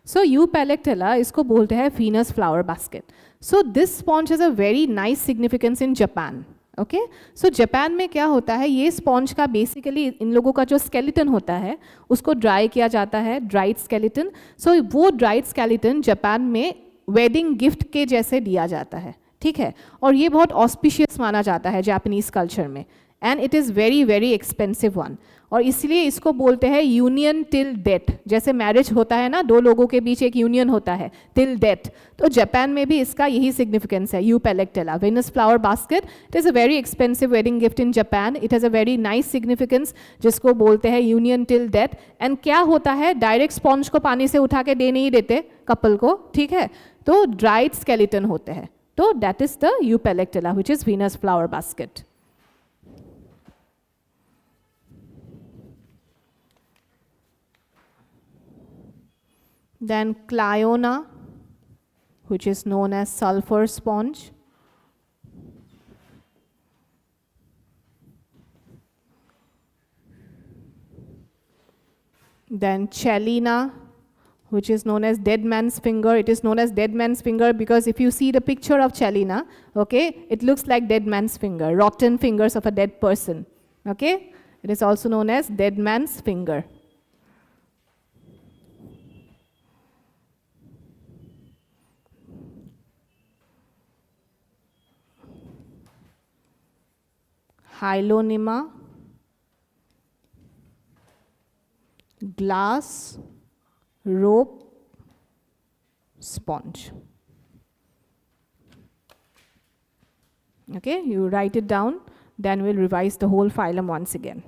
सो यूपेलेक्टेला इसको बोलते हैं Venus flower basket. So this sponge has a very nice significance in Japan. Okay, so Japan में क्या होता है, ये स्पॉन्ज का बेसिकली इन लोगों का जो स्केलेटन होता है उसको ड्राई किया जाता है, ड्राइड स्केलेटन. सो वो ड्राइड स्केलेटन जापान में वेडिंग गिफ्ट के जैसे दिया जाता है. ठीक है, और ये बहुत ऑस्पिशियस माना जाता है जापानीज कल्चर में, and it is very very expensive one. और इसलिए इसको बोलते हैं यूनियन टिल डेथ. जैसे मैरिज होता है ना, दो लोगों के बीच एक यूनियन होता है टिल डेथ, तो जापान में भी इसका यही सिग्निफिकेंस है. Euplectella Venus flower basket, it is a very expensive wedding gift in Japan. It has a very nice significance जिसको बोलते हैं यूनियन टिल डेथ. एंड क्या होता है, डायरेक्ट स्पॉन्ज को पानी से उठा के दे नहीं देते कपल को, ठीक है, तो ड्राइड स्केलेटन होते हैं. तो that is the euplectella which is Venus flower basket. Then Cliona, which is known as sulfur sponge. Then Chelina, which is known as dead man's finger. It is known as dead man's finger because if you see the picture of Chelina, okay, it looks like dead man's finger, rotten fingers of a dead person. Okay, it is also known as dead man's finger. Hyalonema, glass rope sponge. Okay, you write it down, then we'll revise the whole phylum once again.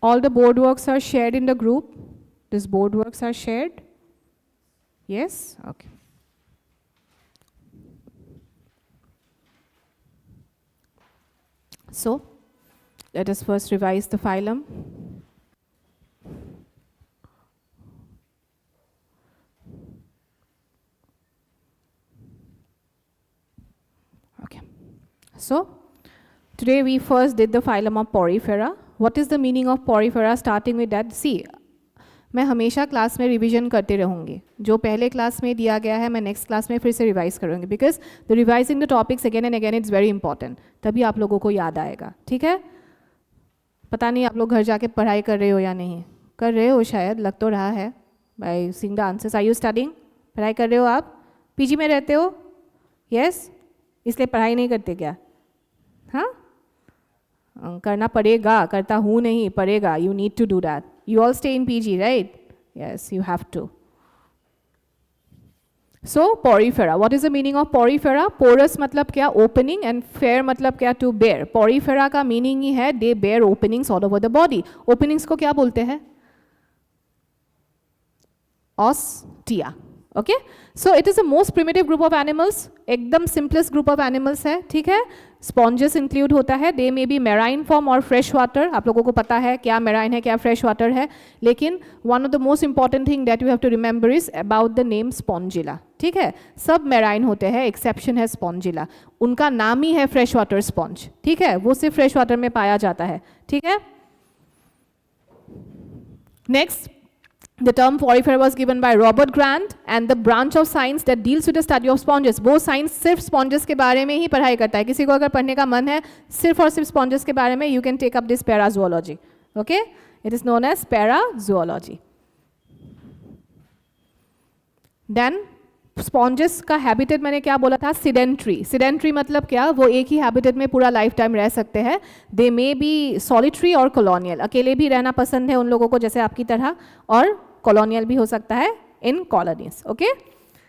All the board works are shared in the group. These board works are shared. Yes? Okay. So, let us first revise the phylum. Okay. So, today we first did the phylum of Porifera. What is the meaning of Porifera? Starting with that, see, मैं हमेशा class में revision करते रहूँगी. जो पहले class में दिया गया है मैं नेक्स्ट क्लास में फिर से रिवाइज करूँगी, because the revising the topics again and again it's very important. तभी आप लोगों को याद आएगा. ठीक है, पता नहीं आप लोग घर जाके पढ़ाई कर रहे हो या नहीं. कर रहे हो शायद, लग तो रहा है by seeing the answers. Are you studying? पढ़ाई कर रहे हो आप? पीजी में रहते हो? यस, इसलिए पढ़ाई नहीं करते क्या? हाँ, करना पड़ेगा, करता हूँ नहीं, पड़ेगा. You need to do that. You all stay in PG, right? Yes, you have to. So, porifera. What is the meaning of porifera? Porous मतलब क्या? Opening, and fair मतलब क्या? To bear. Porifera का meaning ही है they bear openings all over the body. Openings को क्या बोलते हैं? Ostia. Okay? So, it is the most primitive group of animals. एकदम simplest group of animals है. ठीक है? Sponges include होता है. They may be marine form or fresh water. आप लोगों को पता है क्या marine है क्या fresh water है. लेकिन one of the most important thing that you have to remember is about the name Spongilla. ठीक है, सब marine होते हैं, exception है Spongilla. उनका नाम ही है fresh water sponge. ठीक है, वो सिर्फ fresh water में पाया जाता है. ठीक है. Next, the term porifera was given by Robert Grant, and the branch of science that deals with the study of sponges. वो science सिर्फ sponges के बारे में ही पढ़ाई करता है. किसी को अगर पढ़ने का मन है सिर्फ और सिर्फ sponges के बारे में, you can take up this parazoology. Okay? It is known as parazoology. Then sponges का हैबिटेट मैंने क्या बोला था? सिडेंट्री. सिडेंट्री मतलब क्या? वो एक ही हैबिटेट में पूरा लाइफ टाइम रह सकते हैं. दे मे बी सॉलिटरी और कॉलोनियल. अकेले भी रहना पसंद है उन लोगों को जैसे आपकी तरह, और कॉलोनियल भी हो सकता है इन कॉलोनीज. ओके,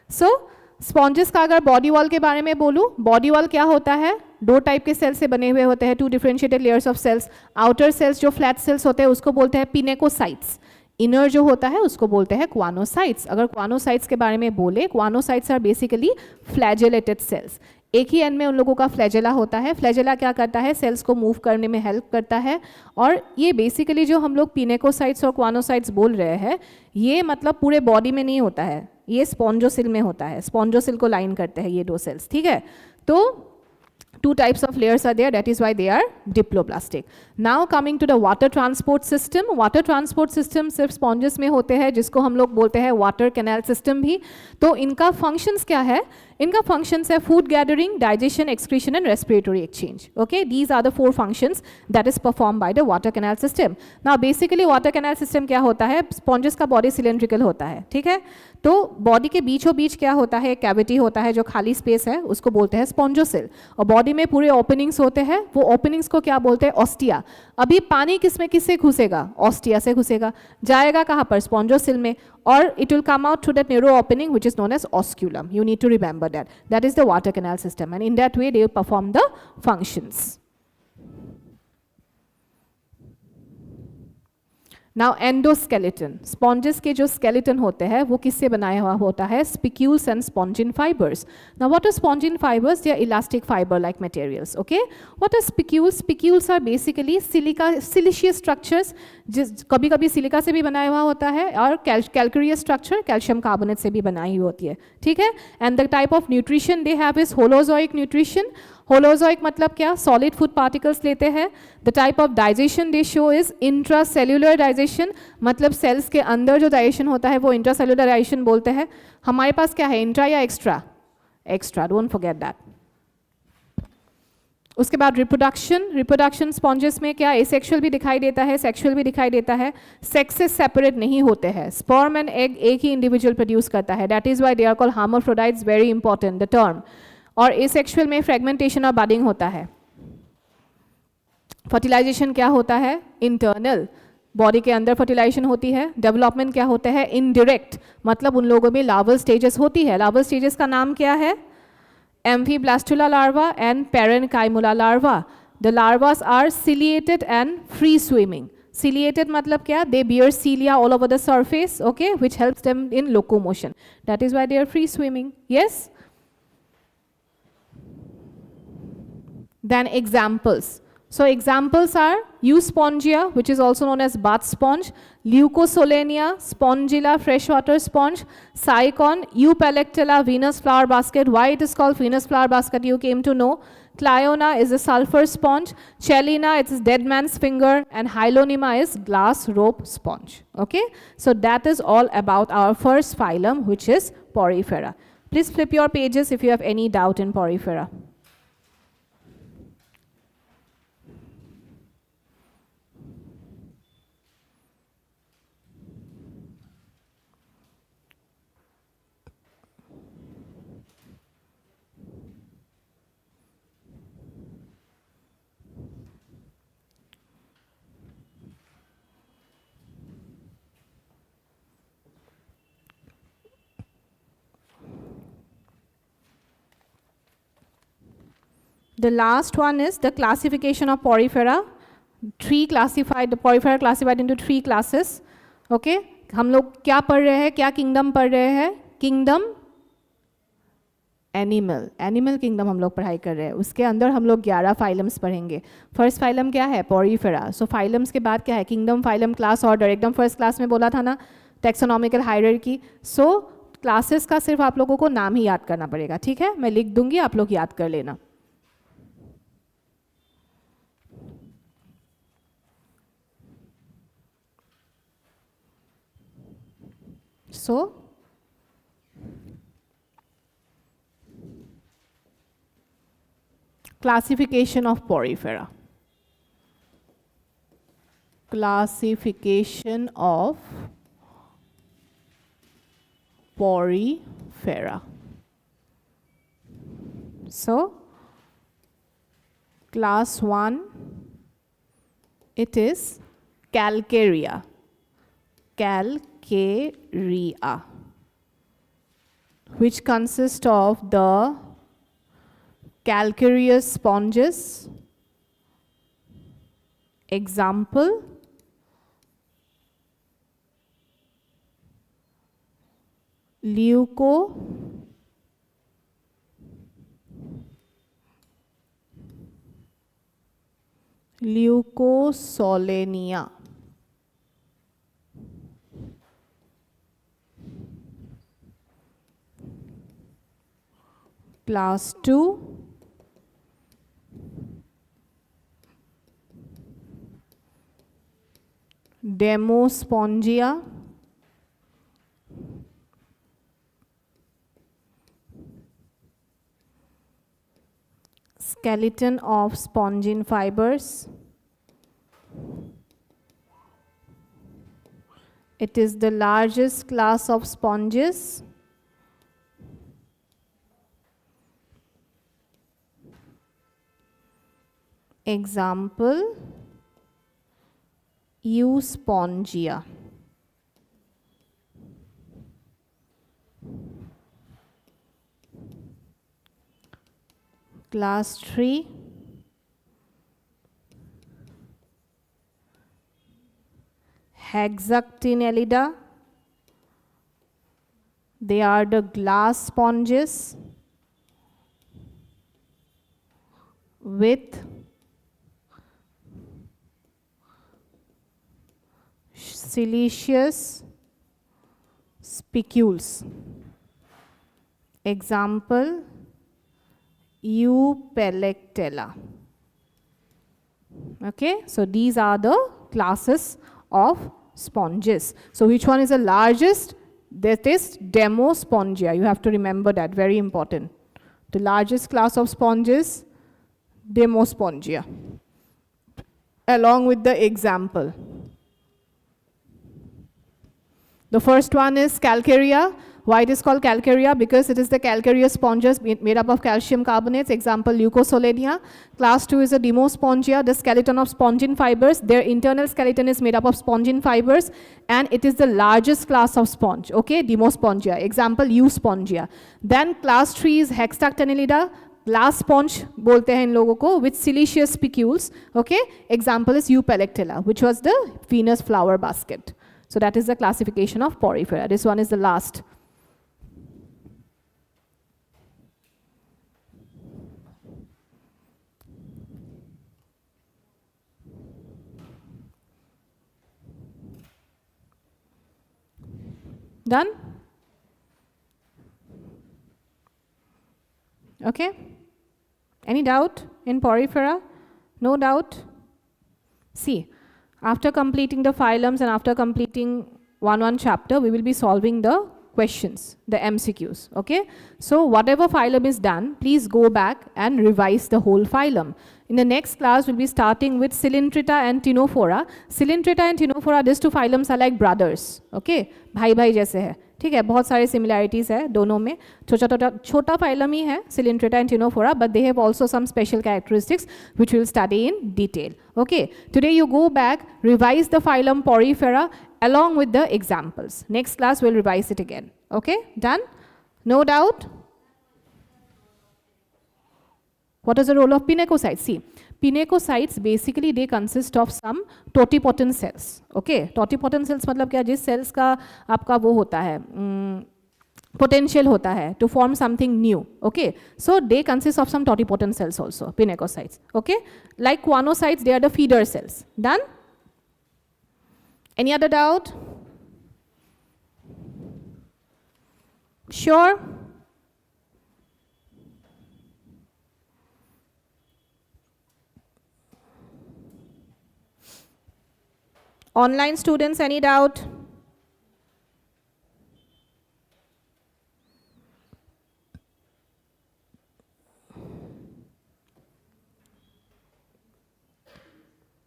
सो स्पॉन्जेस का अगर बॉडी वॉल के बारे में बोलूँ, बॉडी वॉल क्या होता है? दो टाइप के सेल्स से बने हुए होते हैं, two differentiated layers of cells. Outer cells जो फ्लैट सेल्स होते हैं उसको बोलते हैं पिनेकोसाइट्स. इनर जो होता है उसको बोलते हैं क्वानोसाइट्स। अगर क्वानोसाइट्स के बारे में बोले, choanocytes are basically flagellated cells. एक ही एंड में उन लोगों का फ्लैजेला होता है। फ्लैजेला क्या करता है, सेल्स को मूव करने में हेल्प करता है। और ये बेसिकली जो हम लोग पिनेकोसाइट्स और क्वानोसाइट्स बोल रहे हैं, ये मतलब पूरे बॉडी में नहीं होता है, ये स्पॉन्जोसिल में होता है। स्पॉन्जोसिल को लाइन करते हैं ये दो सेल्स, ठीक है। तो two types of layers are there, that is why they are diploblastic. Now coming to the water transport system. Water transport system सिर्फ sponges में होते हैं, जिसको हम लोग बोलते हैं water canal system भी। तो इनका functions क्या है? इनका functions है food gathering, digestion, excretion and respiratory exchange. Okay, these are the 4 functions that is performed by the water canal system. Now basically water canal system क्या होता है? Sponges का body cylindrical होता है, ठीक है। तो बॉडी के बीचों बीच क्या होता है, कैविटी होता है, जो खाली स्पेस है उसको बोलते हैं स्पॉन्जोसिल। और बॉडी में पूरे ओपनिंग्स होते हैं, वो ओपनिंग्स को क्या बोलते हैं, ऑस्टिया। अभी पानी किस में किससे घुसेगा, ऑस्टिया से घुसेगा, जाएगा कहाँ पर, स्पॉन्जोसिल में, और it will come out through that narrow opening which is known as osculum. You need to remember that, that is the water canal system, and in that way they perform the functions. Now endoskeleton, sponges के जो skeleton होते हैं वो किससे बनाया हुआ होता है, spicules and spongin fibres. Now what are spongin fibres, they are elastic fibre like materials. Okay, what are spicules, spicules are basically silica siliceous structures, जिस कभी कभी सिलिका से भी बनाया हुआ होता है, और कैल्केरियस स्ट्रक्चर कैल्शियम कार्बोनेट से भी बनाई हुई होती है, ठीक है। And the type of nutrition they have is holozoic nutrition. Holozoic मतलब क्या, सॉलिड फूड पार्टिकल्स लेते हैं। The type of digestion they show is intracellular digestion, मतलब सेल्स के अंदर जो डाइजेशन होता है वो इंट्रासेल्युलर डाइजेशन बोलते हैं। हमारे पास क्या है, इंट्रा या extra, extra, don't forget that. उसके बाद रिप्रोडक्शन, रिप्रोडक्शन स्पॉन्जेस में क्या एसेक्सुअल भी दिखाई देता है, सेक्सुअल भी दिखाई देता है। सेक्सेस सेपरेट नहीं होते हैं, स्पर्म एंड एग एक ही इंडिविजुअल प्रोड्यूस करता है, that is why they are called hermaphrodites, very important the term. और एसेक्सुअल में फ्रेगमेंटेशन और बडिंग होता है। फर्टिलाइजेशन क्या होता है, इंटरनल, बॉडी के अंदर फर्टिलाइजेशन होती है। डेवलपमेंट क्या होता है, इनडायरेक्ट, मतलब उन लोगों में लार्वल स्टेजेस होती है। लार्वल स्टेजेस का नाम क्या है, amphiblastula larva and parenchymula larva. The larvas are ciliated and free swimming. Ciliated मतलब क्या, they bear cilia all over the surface, okay, which helps them in locomotion. That is why they are free swimming. Yes. Then examples. So examples are Euspongia, which is also known as bath sponge, Leucosolenia, Spongilla, freshwater sponge, Sycon, Eupalectella, Venus flower basket. Why it is called Venus flower basket, you came to know. Cliona is a sulfur sponge, Chelina it is dead man's finger, and Hylonema is glass rope sponge. Okay, so that is all about our first phylum, which is Porifera. Please flip your pages if you have any doubt in Porifera. The last one is the classification of Porifera. The Porifera classified into 3 classes. Okay, हम लोग क्या पढ़ रहे हैं, क्या kingdom पढ़ रहे हैं, किंगडम एनिमल, एनिमल किंगडम हम लोग पढ़ाई कर रहे हैं। उसके अंदर हम लोग 11 फाइलम्स पढ़ेंगे। फर्स्ट फाइलम क्या है, पोरीफेरा। सो फाइलम्स के बाद क्या है, किंगडम, फाइलम, क्लास, ऑर्डर। एकदम फर्स्ट क्लास में बोला था ना, टेक्सोनॉमिकल हायरार्की। सो क्लासेस का सिर्फ आप लोगों को नाम ही याद करना पड़ेगा, ठीक है, मैं लिख दूंगी, आप लोग याद कर लेना। So classification of Porifera. Classification of Porifera. So class 1, it is Calcarea. Calcarea, which consists of the calcareous sponges. Example, Leukosolenia. Class 2. Demospongia. Skeleton of spongin fibers. It is the largest class of sponges. Example, Euspongia. Class 3. Hexactinellida. They are the glass sponges with siliceous spicules. Example, Eupelectella. Okay, so these are the classes of sponges. So which one is the largest? That is Demospongia. You have to remember that, very important. The largest class of sponges, Demospongia, along with the example. The first one is Calcarea. Why it is called Calcarea? Because it is the calcareous sponges made up of calcium carbonates. Example, Leukosolenia. Class 2 is a Demospongia, the skeleton of spongin fibers. Their internal skeleton is made up of spongin fibers, and it is the largest class of sponge. Okay, Demospongia. Example, Euspongia. Then class 3 is Hexactinellida, glass sponge बोलते हैं इन लोगों को, with siliceous spicules. Okay, example is Eupelectella, which was the Venus flower basket. So that is the classification of Porifera. This one is the last. Done? Okay. Any doubt in Porifera? No doubt? See, after completing the phylums and after completing one chapter, we will be solving the questions, the MCQs. Okay. So whatever phylum is done, please go back and revise the whole phylum. In the next class, we'll be starting with Coelenterata and Ctenophora. Coelenterata and Ctenophora, these two phylums are like brothers. Okay, भाई भाई जैसे है. ठीक है, बहुत सारे similarities है दोनों में. छोटा phylum ही है Coelenterata and Ctenophora, but they have also some special characteristics which we'll study in detail. Okay, today you go back, revise the phylum Porifera along with the examples. Next class we'll revise it again. Okay, done? No doubt? What is the role of pinacocytes? See, pinacocytes basically they consist of some totipotent cells. Okay, totipotent cells मतलब क्या, जिस cells का आपका वो होता है potential होता है to form something new. Okay, so they consist of some totipotent cells also, pinacocytes. Okay, like guanocytes, they are the feeder cells. Done? Any other doubt? Sure? Online students, any doubt?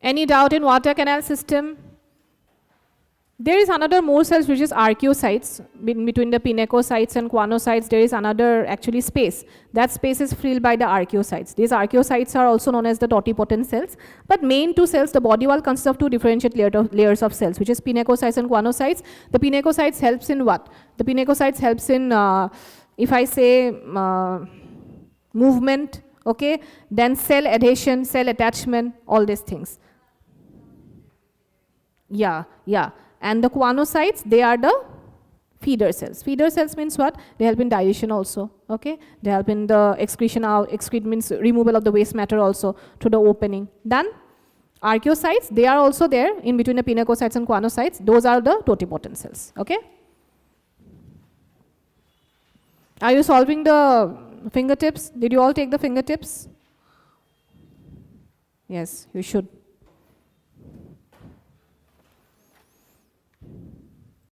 Any doubt in water canal system? There is another more cells which is archaeocytes. Between the pinacocytes and guanocytes, there is another actually space. That space is filled by the archaeocytes. These archaeocytes are also known as the totipotent cells. But main two cells, the body wall consists of two differentiate layers of cells, which is pinacocytes and guanocytes. The pinacocytes helps in what? The pinacocytes helps in, if I say movement, okay, then cell adhesion, cell attachment, all these things. Yeah. And the guanocytes, they are the Feeder cells. Feeder cells means what? They help in digestion also. Okay, they help in the excretion out. Excrete means removal of the waste matter also to the opening. Done. Archaeocytes, they are also there in between the pinacocytes and choanocytes. Those are the totipotent cells. Okay. Are you solving the fingertips? Did you all take the fingertips? Yes, you should.